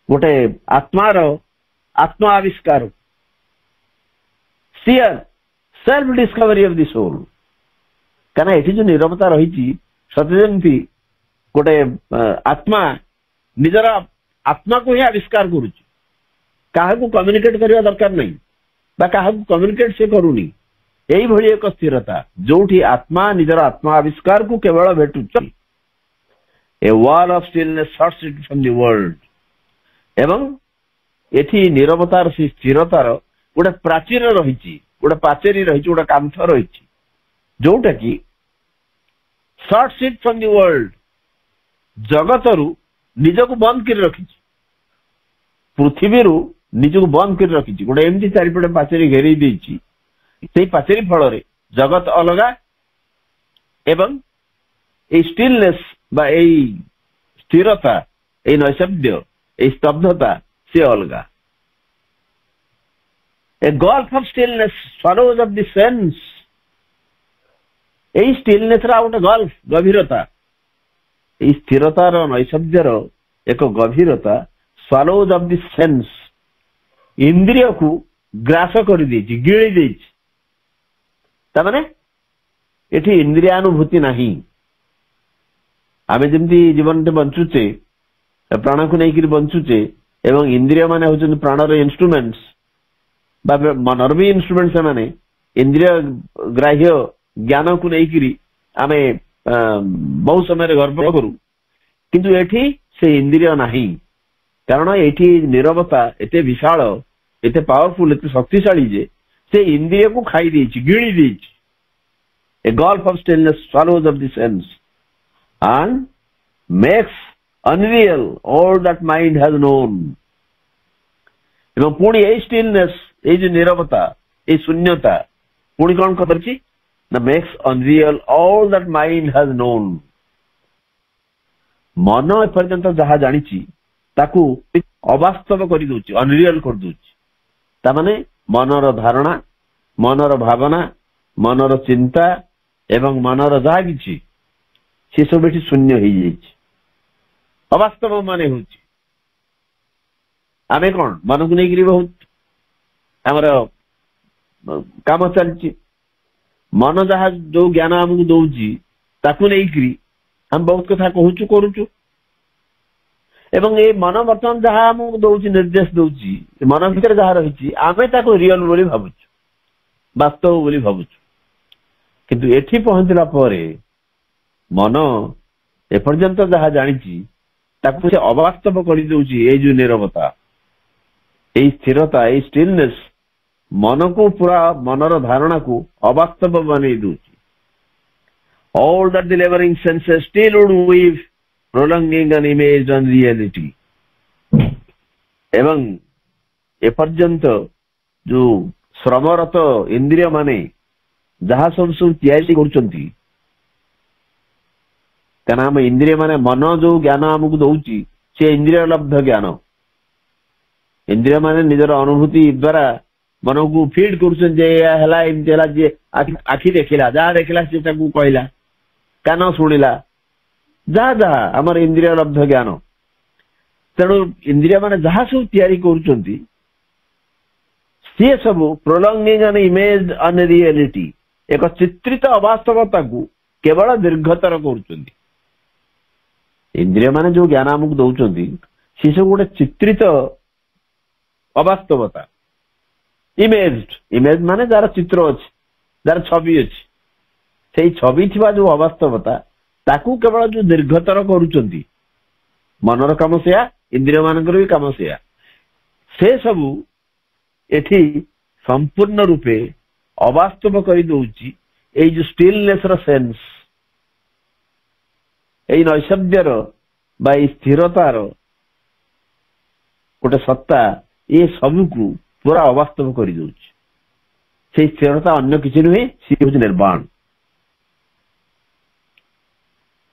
गोटे आत्मार आत्मा आविष्कार sheer self discovery of the soul कहीं ये जो नीरवता रही सत्यजमी गोटे आत्मा निजर आत्मा को ही आविष्कार करुच्ची क्या कम्युनिकेट करने दरकार नहीं क्या कम्युनिकेट से करूनी यही भली एक स्थिरता जोठी आत्मा निजर आत्मा आविष्कार को केवल भेटुच्ची a wall of stillness shuts it from the world एवं एठी नीरवतार से स्थिरतार गोटे प्राचीर रही गोटे पाचेरी रही गोटे कांथ रही जोटा कि shuts it from the world जगतरु ନିଜକୁ ବନ୍ଦ କରି ରଖିଛି, ପୃଥିବୀରୁ ନିଜକୁ ବନ୍ଦ କରି ରଖିଛି। ଗୋଟେ ଏମିତି ଚାରିପଟେ ପାଚେରୀ ଘେରେଇ ଦେଇଛି, ସେଇ ପାଚେରୀ ଫଳରେ ଜଗତ ଅଲଗା ଏବଂ ଏଇ ଷ୍ଟିଲନେସ୍ ବା ଏଇ ସ୍ଥିରତା, ଏଇ ନୈଶବ୍ଦ, ଏଇ ସ୍ତବ୍ଧତା ସେ ଅଲଗା। A gulf of stillness swallows of the sense. ଏଇ ଷ୍ଟିଲନେସ୍ ର ଆଉ ଗୋଟେ ଗଲ୍ଫ, ଗଭୀରତା, ଏଇ ସ୍ଥିରତାର ନୈଶବ୍ଦର ଏକ ଗଭୀରତା, ସ୍ୱାଲୋଜ ଅଫ ଦି ସେନ୍ସ, ଇନ୍ଦ୍ରିୟକୁ ଗ୍ରାସ କରିଦେଇଛି, ଗିଳି ଦେଇଛି। ତାମାନେ ଏଠି ଇନ୍ଦ୍ରିୟାନୁଭୂତି ନାହିଁ। ଆମେ ଯେମିତି ଜୀବନଟେ ବଞ୍ଚୁଛେ, ପ୍ରାଣକୁ ନେଇକରି ବଞ୍ଚୁଛେ ଏବଂ ଇନ୍ଦ୍ରିୟ ମାନେ ହଉଛନ୍ତି ପ୍ରାଣର ଇନଷ୍ଟ୍ରୁମେଣ୍ଟସ ବା ମନର ବି ଇନଷ୍ଟ୍ରୁମେଣ୍ଟ। ସେମାନେ ଇନ୍ଦ୍ରିୟ ଗ୍ରାହ୍ୟ ଜ୍ଞାନକୁ ନେଇକରି ଆମେ ବହୁ ସମୟରେ ଗର୍ବ କରୁ, କିନ୍ତୁ ଏଠି ସେ ଇନ୍ଦ୍ରିୟ ନାହିଁ। କାରଣ ଏଠି ନିରବତା ଏତେ ବିଶାଳ, ଏତେ ପାୱାରଫୁଲ, ଏତେ ଶକ୍ତିଶାଳୀ ଯେ ସେ ଇନ୍ଦ୍ରିୟକୁ ଖାଇ ଦେଇଛି, ଗିଳି ଦେଇଛି। A gulf of stillness swallows of the sense and makes unreal all that mind has known। ଏବଂ ପୁଣି ଏଇ ଷ୍ଟିଲନେସ୍, ଏଇ ଯୋଉ ନିରବତା, ଏଇ ଶୂନ୍ୟତା ପୁଣି କଣ କରିଛି ନା makes unreal all that mind has known। ମନ ଏପର୍ଯ୍ୟନ୍ତ ଯାହା ଜାଣିଛି ତାକୁ ଅବାସ୍ତବ କରିଦଉଛି, ଅନରିଅଲ କରିଦଉଛି। ତାମାନେ ମନର ଧାରଣା, ମନର ଭାବନା, ମନର ଚିନ୍ତା ଏବଂ ମନର ଯାହା କିଛି ସେ ସବୁ ଏଠି ଶୂନ୍ୟ ହେଇଯାଇଛି, ଅବାସ୍ତବ ମାନେ ହଉଛି। ଆମେ କଣ ମନକୁ ନେଇକରି ବହୁତ ଆମର କାମ ଚାଲିଛି। ମନ ଯାହା ଯୋଉ ଜ୍ଞାନ ଆମକୁ ଦଉଛି ତାକୁ ନେଇକରି ଆମେ ବହୁତ କଥା କହୁଛୁ, କରୁଛୁ। ଏବଂ ଏଇ ମନ ବର୍ତ୍ତମାନ ଯାହା ଆମକୁ ଦଉଛି, ନିର୍ଦ୍ଦେଶ ଦଉଛି, ମନ ଭିତରେ ଯାହା ରହିଛି ଆମେ ତାକୁ ରିଅଲ ବୋଲି ଭାବୁଛୁ, ବାସ୍ତବ ବୋଲି ଭାବୁଛୁ। କିନ୍ତୁ ଏଠି ପହଞ୍ଚିଲା ପରେ ମନ ଏପର୍ଯ୍ୟନ୍ତ ଯାହା ଜାଣିଛି ତାକୁ ସେ ଅବାସ୍ତବ କରିଦଉଛି। ଏଇ ଯୋଉ ନିରବତା, ଏଇ ସ୍ଥିରତା, ଏଇ ଷ୍ଟିଲନେସ୍ ମନକୁ ପୁରା, ମନର ଧାରଣାକୁ ଅବାସ୍ତବ ବନେଇ ଦଉଛି। all that the laboring senses still would weave, prolonging an image on reality। ଏବଂ ଏପର୍ଯ୍ୟନ୍ତ ଯୋଉ ଶ୍ରମରତ ଇନ୍ଦ୍ରିୟ ମାନେ ଯାହା ସବୁ ତିଆରି କରୁଛନ୍ତି, କାରଣ ଆମ ଇନ୍ଦ୍ରିୟ ମାନେ ମନ ଯୋଉ ଜ୍ଞାନ ଆମକୁ ଦଉଛି ସେ ଇନ୍ଦ୍ରିୟ ଲବ୍ଧ ଜ୍ଞାନ। ଇନ୍ଦ୍ରିୟ ମାନେ ନିଜର ଅନୁଭୂତି ଦ୍ଵାରା ମନକୁ ଫିଡ୍ କରୁଛନ୍ତି ଯେ ଏହା ହେଲା, ଏମିତି ହେଲା। ଯିଏ ଆଖି ଦେଖିଲା, ଯାହା ଦେଖିଲା ସେଟାକୁ କହିଲା, କାନ ଶୁଣିଲା, ଯାହା ଯାହା ଆମର ଇନ୍ଦ୍ରିୟ ଲବ୍ଧ ଜ୍ଞାନ। ତେଣୁ ଇନ୍ଦ୍ରିୟ ମାନେ ଯାହା ସବୁ ତିଆରି କରୁଛନ୍ତି ସିଏ ସବୁ ପ୍ରୋଲଙ୍ଗିଂ ଆନ୍ ଇମେଜ୍ ଅନ୍ ରିଏଲିଟି, ଏକ ଚିତ୍ରିତ ଅବାସ୍ତବତାକୁ କେବଳ ଦୀର୍ଘତର କରୁଛନ୍ତି। ଇନ୍ଦ୍ରିୟ ମାନେ ଯୋଉ ଜ୍ଞାନ ଆମକୁ ଦଉଛନ୍ତି ସେ ସବୁ ଗୋଟେ ଚିତ୍ରିତ ଅବାସ୍ତବତା, ଇମେଜ ମାନେ ଯାହାର ଚିତ୍ର ଅଛି, ଯାହାର ଛବି ଅଛି, ସେଇ ଛବି ଥିବା ଯୋଉ ଅବାସ୍ତବତା ତାକୁ କେବଳ ଯୋଉ ଦୀର୍ଘତର କରୁଛନ୍ତି। ମନର କାମ ସେୟା, ଇନ୍ଦ୍ରିୟ ମାନଙ୍କର ବି କାମ ସେୟା। ସେ ସବୁ ଏଠି ସମ୍ପୂର୍ଣ୍ଣ ରୂପେ ଅବାସ୍ତବ କରିଦଉଛି ଏଇ ଯୋଉ ଷ୍ଟିଲନେସ୍ ର ସେନ୍ସ, ଏଇ ନୈଶବ୍ଦର ବା ଏଇ ସ୍ଥିରତାର ଗୋଟେ ସତ୍ତା, ଏ ସବୁକୁ ପୁରା ଅବାସ୍ତବ କରିଦଉଛି। ସେଇ ସ୍ଥିରତା ଅନ୍ୟ କିଛି ନୁହେଁ, ସିଏ ହଉଛି ନିର୍ବାଣ।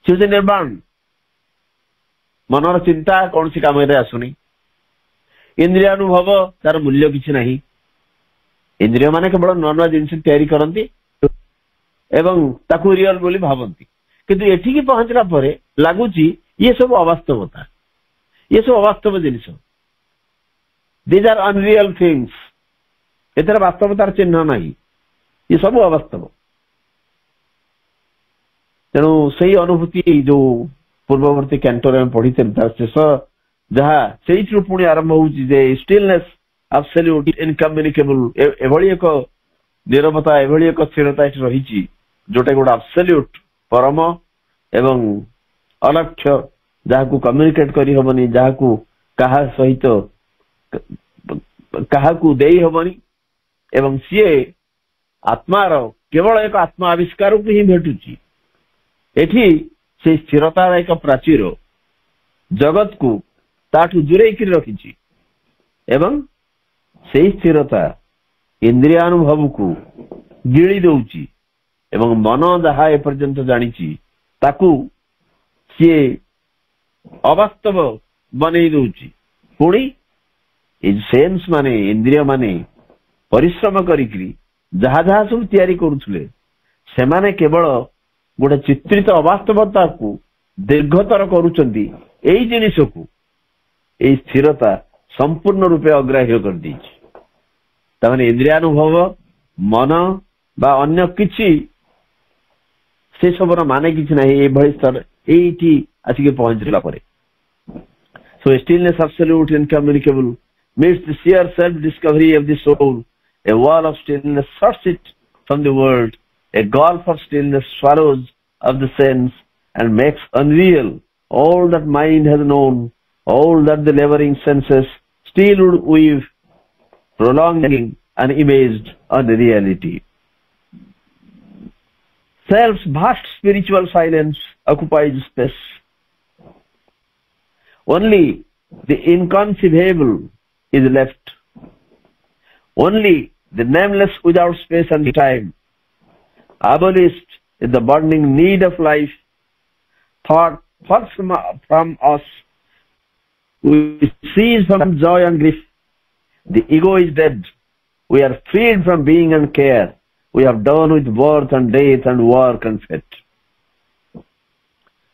ସିଏ ହଉଛି ନିର୍ବାଣ। ମନର ଚିନ୍ତା କୌଣସି କାମରେ ଆସୁନି, ଇନ୍ଦ୍ରିୟାନୁଭବ ତାର ମୂଲ୍ୟ କିଛି ନାହିଁ। ଇନ୍ଦ୍ରିୟ ମାନେ କେବଳ ନୂଆ ନୂଆ ଜିନିଷ ତିଆରି କରନ୍ତି ଏବଂ ତାକୁ ରିଅଲ ବୋଲି ଭାବନ୍ତି। କିନ୍ତୁ ଏଠିକି ପହଞ୍ଚିଲା ପରେ ଲାଗୁଛି ଇଏ ସବୁ ଅବାସ୍ତବତା, ଇଏ ସବୁ ଅବାସ୍ତବ ଜିନିଷ। These are unreal things. ଏଥିରେ ବାସ୍ତବତାର ଚିହ୍ନ ନାହିଁ, ଇଏ ସବୁ ଅବାସ୍ତବ। ତେଣୁ ସେଇ ଅନୁଭୂତି ଯୋଉ ପୂର୍ବବର୍ତ୍ତୀ କ୍ୟାଣ୍ଟୋରେ ଆମେ ପଢିଥିଲେ ତାର ଶେଷ ଯାହା, ସେଇଥିରୁ ପୁଣି ଆରମ୍ଭ ହଉଛି ଯେ ଷ୍ଟିଲନେସ୍ ଆବସଲ୍ୟୁଟ ଇନକମ୍ୟୁନିକେବଲ। ଏଭଳି ଏକ ନିରବତା, ଏଭଳି ଏକ ସ୍ଥିରତା ଏଠି ରହିଛି ଯୋଉଟା ଗୋଟେ ଆବସଲ୍ୟୁଟ, ପରମ ଏବଂ ଅଲକ୍ଷ୍ୟ, ଯାହାକୁ କମ୍ୟୁନିକେଟ କରିହବନି, ଯାହାକୁ କାହା ସହିତ କାହାକୁ ଦେଇ ହବନି। ଏବଂ ସିଏ ଆତ୍ମାର କେବଳ ଏକ ଆତ୍ମା ଆବିଷ୍କାରକୁ ହିଁ ଭେଟୁଛି। ଏଠି ସେଇ ସ୍ଥିରତାର ଏକ ପ୍ରାଚୀର, जगत को ताठू दूरेक रखी एवं से स्थिरता इंद्रियानुभव को गिड़ी दौची एवं मन जहा एपर्यंत जानी ताकू सी अवास्तव बनई दौची पुणी सेन्स माने इंद्रिय माने परिश्रम करी जहा जहा सब तैयारी करुले से माने केवल गोटे चित्रित अवास्तवता को दीर्घतर करुचंदी एई जिनिस को एई स्थिरता संपूर्ण रूपे अग्राह्य कर दीची तामाने इंद्रियानुभव मन बा अन्य किछि से सबर माने किछि नाही ए भଳି स्तर एठी आसिके पहुंचला परे so stillness absolute incommunicable meets the sheer self discovery of the soul. A wall of stillness shuts it from the world. A gulf of stillness swallows up the sense and makes unreal all that mind has known, all that the laboring senses still would weave, prolonging an imaged unreality. Self's vast spiritual silence occupies space. Only the inconceivable is left. Only the nameless without space and time. Abolished is the burning need of life. Thought far from us. We cease from joy and grief. The ego is dead. We are freed from being and care. We have done with birth and death and work and fate.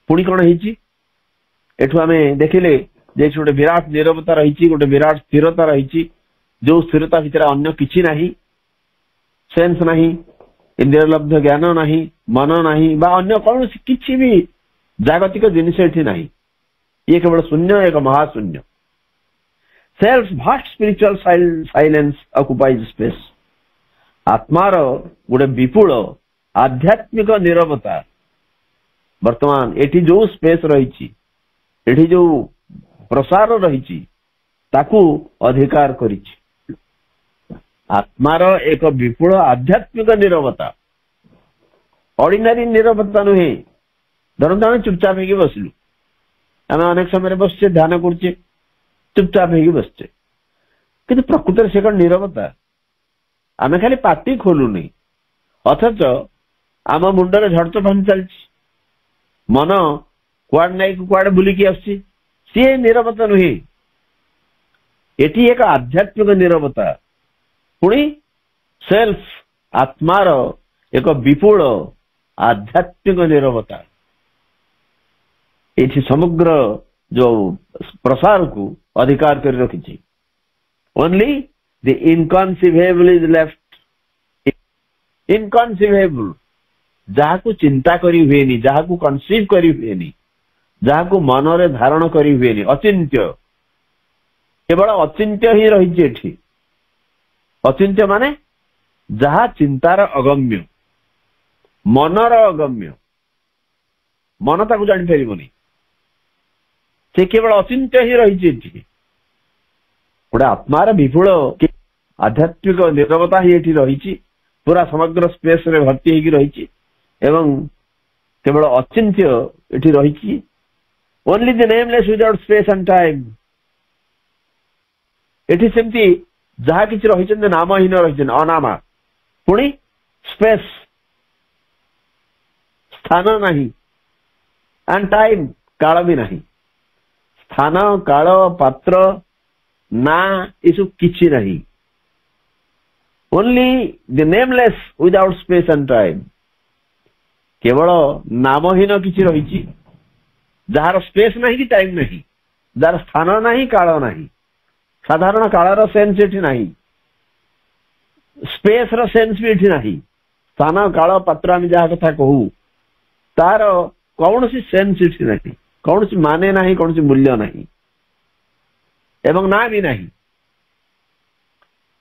पुणी कौन है एठू आम देखिले जे गोटे विराट नीरवता रही गोटे विराट स्थिरता रही जो स्थिरता भितर अन्य किछि नाही सेन्स नाही इंद्रिय लब्ध ज्ञान नाही मन नाही बा अन्य कौन किछि भी जागतिक जिनिस एठी नाही ये केवल शून्य एक महाशून्य self vast spiritual silence occupies space आत्मार गोटे विपुल आध्यात्मिक नीरवता वर्तमान एठी जो स्पेस रही एठी जो प्रसार रही ताकू अधिकार करिछि आत्मार एक विपुल आध्यात्मिक नीरवता ऑर्डिनरी नीरवता नुहे धरंतु आम चुपचाप होगी बसलु आम अनेक समय बसचे ध्यान करछे चुपचाप होगी बसचे किंतु प्रकृत से कौन नीरवता आम खाली पाटी खोलु नहीं अथच आम मुंडरे झड़ तोफान चलछि मन कुआड़ नाई कुआड़ बुलिकी आसी सी नीरवता नुहे एटी एक आध्यात्मिक नीरवता पुणी सेल्फ आत्मार एक विपुल आध्यात्मिक नीरवता एटी समग्र जो प्रसार को अधिकार कर रखी ओनली द इनकनसिवेबल इज लेफ्ट इनकनसिवेबल जहाँ को चिंता करी हुए जहाँ को कनसीव करी हुए जहाँ को मनरे धारण करी हुए अचिंत्य केवल अचिंत्य ही रही अचिंत्य माने जहाँ चिंतार अगम्य मनर अगम्य मन ताकू जानी पारिबनी से केवल अचिंत्य ही रही गोटे आत्मार विपुल आध्यात्मिक नीरवता ही एठी रही पूरा समग्र स्पेस रे भर्ती होगी रही एवं केवल अचिंत्य एठी रही only the nameless without space and time एठी सेमती जहाँ किसी रही नामहीन रही अनामा पुणी स्पेस स्थान नहीं एंड टाइम काल भी नहीं स्थान काल पात्र ना इसु किछि नहीं only the nameless without space and time केवल नामहीन किछि रही जार स्पेस नहीं कि टाइम नहीं जार स्थान नहीं काल नहीं साधारण कालर सेन्स एठी नहीं स्पेस र सेन्स भी एठी नहीं स्थान काल पात्र आम जहाँ कथा कहू तार कौन सी सेन्स एठी नहीं कौन सी माने नहीं कौन सी मूल्य नहीं एवं ना भी नहीं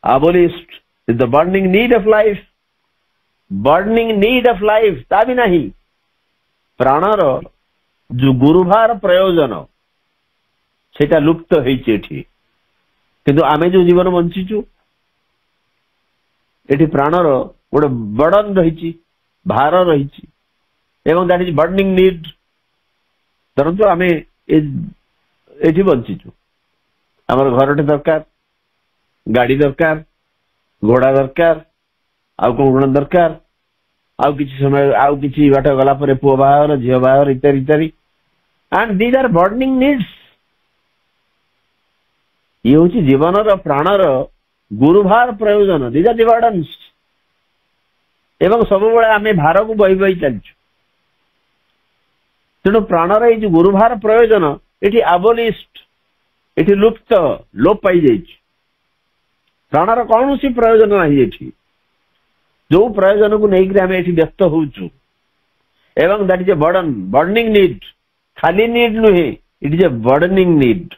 abolished is the burning need of life ता भी नहीं प्राणर जो गुरुभार प्रयोजन सेटा लुप्त होइछि किंतु आमे जो जीवन बंचीचु एठी प्राणर गोटे बर्डन रही भार रही एवं दैट इज बर्निंग नीड धरतु आमे ଏଠି ବଞ୍ଚିଛୁ। ଆମର ଘରଟେ ଦରକାର, ଗାଡି ଦରକାର, ଘୋଡା ଦରକାର, ଆଉ କଣ ଦରକାର, ଆଉ କିଛି ସମୟ ଆଉ କିଛି ବାଟ ଗଲା ପରେ ପୁଅ ବାହାଘର, ଝିଅ ବାହାଘର ଇତ୍ୟାଦି ଇତ୍ୟାଦି। And these are burdening needs. ଇଏ ହଉଛି ଜୀବନର ପ୍ରାଣର ଗୁରୁଭାର ପ୍ରୟୋଜନ। These are the burdens. ଏବଂ ସବୁବେଳେ ଆମେ ଭାରକୁ ବହି ବହି ଚାଲିଛୁ। ତେଣୁ ପ୍ରାଣର ଏଇ ଯୋଉ ଗୁରୁଭାର ପ୍ରୟୋଜନ ଏଠି ଆବୋଲିଷ୍ଟ, ଏଠି ଲୁପ୍ତ, ଲୋପ ପାଇଯାଇଛି। ପ୍ରାଣର କୌଣସି ପ୍ରୟୋଜନ ନାହିଁ ଏଠି। ଯୋଉ ପ୍ରୟୋଜନକୁ ନେଇକି ଆମେ ଏଠି ବ୍ୟସ୍ତ ହଉଛୁ, ଏବଂ that is a burden, burdening need. ଖାଲି ନିଡ୍ ନୁହେଁ, ଇଟ୍ ଇଜ ଏ ବର୍ଡନିଂ ନିଡ୍।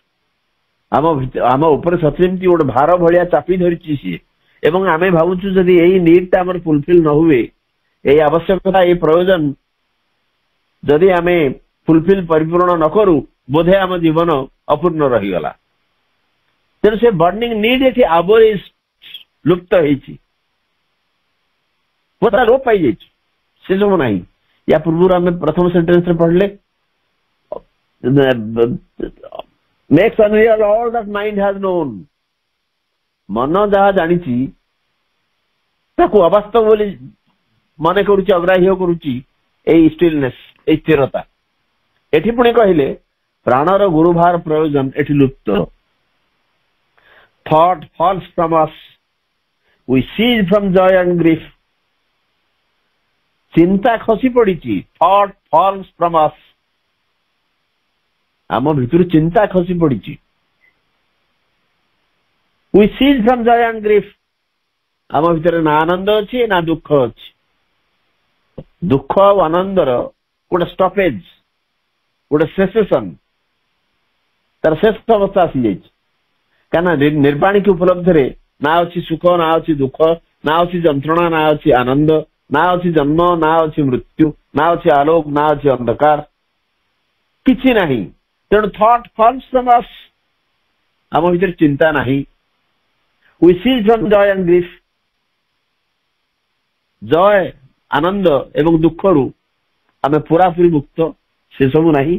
ଆମ ଉପରେ ସତେ ଯେମିତି ଗୋଟେ ଭାର ଭଳିଆ ଚାପି ଧରିଛି ସିଏ। ଏବଂ ଆମେ ଭାବୁଛୁ ଯଦି ଏଇ ନିଡ୍ ଟା ଆମର ଫୁଲଫିଲ୍ ନ ହୁଏ, ଏଇ ଆବଶ୍ୟକତା, ଏଇ ପ୍ରୟୋଜନ ଯଦି ଆମେ ଫୁଲଫିଲ୍ ପରିପୂରଣ ନ କରୁ, ବୋଧେ ଆମ ଜୀବନ ଅପୂର୍ଣ୍ଣ ରହିଗଲା। ତେଣୁ ସେ ବର୍ଡନିଂ ନିଡ୍ ଏଠି ଆବୋଲିଷ୍ଟ, ଲୁପ୍ତ ହେଇଛି, ଲୋପ ପାଇଯାଇଛି, ସେ ସବୁ ନାହିଁ। ୟା ପୂର୍ବରୁ ଆମେ ପ୍ରଥମ ସେଣ୍ଟେନ୍ସରେ ପଢିଲେ, makes unreal all that mind has known। ମନ ଯାହା ଜାଣିଛି ତାକୁ ଅବାସ୍ତବ ବୋଲି ମନେ କରୁଛି, ଅଗ୍ରାହ୍ୟ କରୁଛି ଏଇ ଷ୍ଟିଲନେସ୍, ଏଇ ସ୍ଥିରତା। ଏଠି ପୁଣି କହିଲେ ପ୍ରାଣର ଗୁରୁଭାର ପ୍ରୟୋଜନ ଏଠି ଲୁପ୍ତ। thought falls from us, we cease from joy and grief। ଚିନ୍ତା ଖସି ପଡିଛି, thought falls from us। ଆମ ଭିତରୁ ଚିନ୍ତା ଖସି ପଡିଛି। we cease from joy and grief। ଆମ ଭିତରେ ନା ଆନନ୍ଦ ଅଛି ନା ଦୁଃଖ ଅଛି। ଦୁଃଖ ଆଉ ଆନନ୍ଦର ଗୋଟେ ଷ୍ଟପେଜ, ଗୋଟେ ସେସେସନ, ତାର ଶେଷ ଅବସ୍ଥା ଆସିଯାଇଛି। କାହିଁକିନା ନିର୍ବାଣିକ ଉପଲବ୍ଧିରେ ନା ଅଛି ସୁଖ, ନା ଅଛି ଦୁଃଖ, ନା ଅଛି ଯନ୍ତ୍ରଣା, ନା ଅଛି ଆନନ୍ଦ, ନା ଅଛି ଜନ୍ମ, ନା ଅଛି ମୃତ୍ୟୁ, ନା ଅଛି ଆଲୋକ, ନା ଅଛି ଅନ୍ଧକାର, କିଛି ନାହିଁ। ତେଣୁ thought falls from us। ଆମ ଭିତରେ ଚିନ୍ତା ନାହିଁ। we cease from joy and grief। ଜୟ, ଆନନ୍ଦ ଏବଂ ଦୁଃଖରୁ ଆମେ ପୁରାପୁରି ମୁକ୍ତ, ସେସବୁ ନାହିଁ।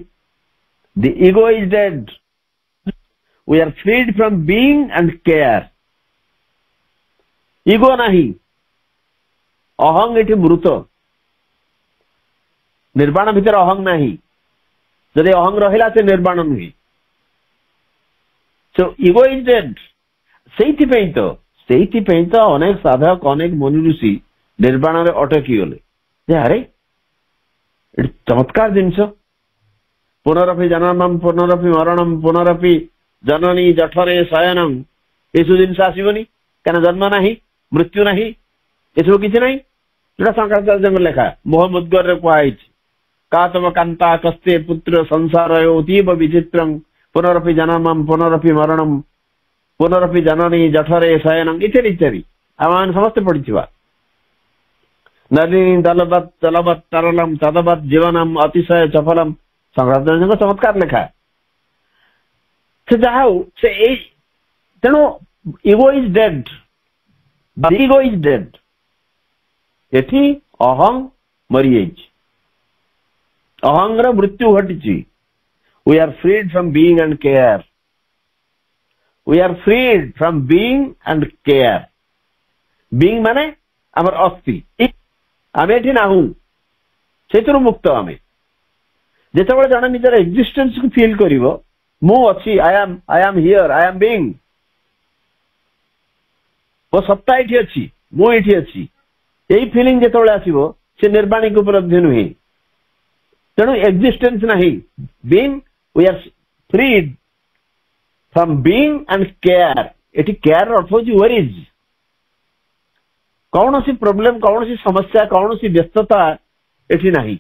the ego is dead। we are freed from being and care। Ego ନାହିଁ, ଅହଂ ଏଠି ମୃତ। ନିର୍ବାଣ ଭିତରେ ଅହଂ ନାହିଁ। ଯଦି ଅହଂ ରହିଲା ସେ ନିର୍ବାଣ ନୁହେଁ। so ego is dead। ସେଇଥିପାଇଁ ତ ଅନେକ ସାଧକ, ଅନେକ ମନୁ ଋଷି ନିର୍ବାଣରେ ଅଟକି ଗଲେ। ଯେ ଆରେ ଏଠି ଚମତ୍କାର ଜିନିଷ, ପୁନରପି ଜନନମ୍ ପୁନରପି ମରଣମ୍ ପୁନରପି ଜନନୀ ଜଠରେ ଶୟନମ୍। ଏସବୁ ଜିନିଷ ଆସିବନି, କାରଣ ଜନ୍ମ ନାହିଁ, ମୃତ୍ୟୁ ନାହିଁ, ଏସବୁ କିଛି ନାହିଁ। ଯୋଉଟା ଶଙ୍କରାଚାର୍ଯ୍ୟଙ୍କ ଲେଖା ମୋହମୁଦ୍ଗରରେ କୁହାଯାଇଛି, କାତମ କାନ୍ତା କସ୍ତେ ପୁତ୍ର ସଂସାର ଅତୀବ ବିଚିତ୍ରଂ ପୁନରପି ଜନନମ୍ ପୁନରପି ମରଣମ୍ ପୁନରପି ଜନନୀ ଜଠରେ ଶୟନମ୍ ଇତ୍ୟାଦି ଇତ୍ୟାଦି। ଆମମାନେ ସମସ୍ତେ ପଢିଥିବା। ନଲିନୀ ଦଲବତ୍ ଚଲବତ୍ ତରଲମ୍ ତଦବତ୍ ଜୀବନମ୍ ଅତିଶୟ ଚଫଲମ୍, ଶଙ୍କରାଚାର୍ଯ୍ୟଙ୍କ ଚମତ୍କାର ଲେଖା। ସେ ଯାହା ହଉ, ସେ ଏଇ ତେଣୁ ego is dead, ego is dead. ଏଠି ଅହଂ ମରିଯାଇଛି, ଅହଂର ମୃତ୍ୟୁ ଘଟିଛି। we are freed from being and care। we are freed from being and care। being ମାନେ ଆମର ଅସ୍ତି, ଆମେ ଏଠି ନାହୁଁ, ସେଥିରୁ ମୁକ୍ତ ଆମେ। ଯେତେବେଳେ ଜଣେ ନିଜର ଏକ୍ଜିଷ୍ଟେନ୍ସକୁ ଫିଲ୍ କରିବ, ମୁଁ ଅଛି, I am here, I am being, ମୋ ସତ୍ତା ଏଠି ଅଛି, ମୁଁ ଏଠି ଅଛି, ଏଇ ଫିଲିଂ ଯେତେବେଳେ ଆସିବ, ସେ ନିର୍ବାଣିକ ଉପଲବ୍ଧି ନୁହେଁ। ତେଣୁ ଏକ୍ଜିଷ୍ଟେନ୍ସ ନାହିଁ, being. we are freed from being and care। ଏଠି କେୟାର ଅର୍ଥ ହେଉଛି ୱେରିଜ୍। କୌଣସି ପ୍ରୋବ୍ଲେମ, କୌଣସି ସମସ୍ୟା, କୌଣସି ବ୍ୟସ୍ତତା ଏଠି ନାହିଁ,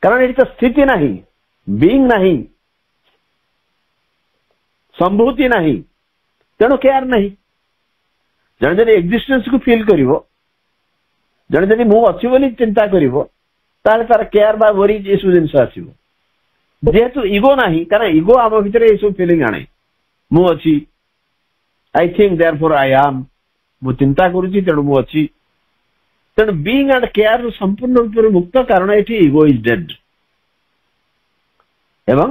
କାରଣ ଏଠି ତ ସ୍ଥିତି ନାହିଁ, ବିଇଂ ନାହିଁ, ସମ୍ଭୂତି ନାହିଁ, ତେଣୁ କେୟାର ନାହିଁ। ଜଣେ ଯଦି ଏକ୍ଜିଷ୍ଟେନ୍ସକୁ ଫିଲ୍ କରିବ, ଜଣେ ଯଦି ମୁଁ ଅଛି ବୋଲି ଚିନ୍ତା କରିବ, ତାହେଲେ ତାର କେୟାର ବା ୱରିଜ୍ ଏସବୁ ଜିନିଷ ଆସିବ। ଯେହେତୁ ଇଗୋ ନାହିଁ, କାରଣ ଇଗୋ ଆମ ଭିତରେ ଏସବୁ ଫିଲିଂ ଆଣେ, ମୁଁ ଅଛି, ଆଇ ଥିଙ୍କ ଦେୟାରଫୋର ଆଇ ଆମ୍, ମୁଁ ଚିନ୍ତା କରୁଛି ତେଣୁ ମୁଁ ଅଛି। ତେଣୁ ବିଇଂ ଆଣ୍ଡ କେୟାର ସମ୍ପୂର୍ଣ୍ଣ ରୂପରେ ମୁକ୍ତ, କାରଣ ଏଠି ଇଗୋ ଇଜ ଡେଡ୍। ଏବଂ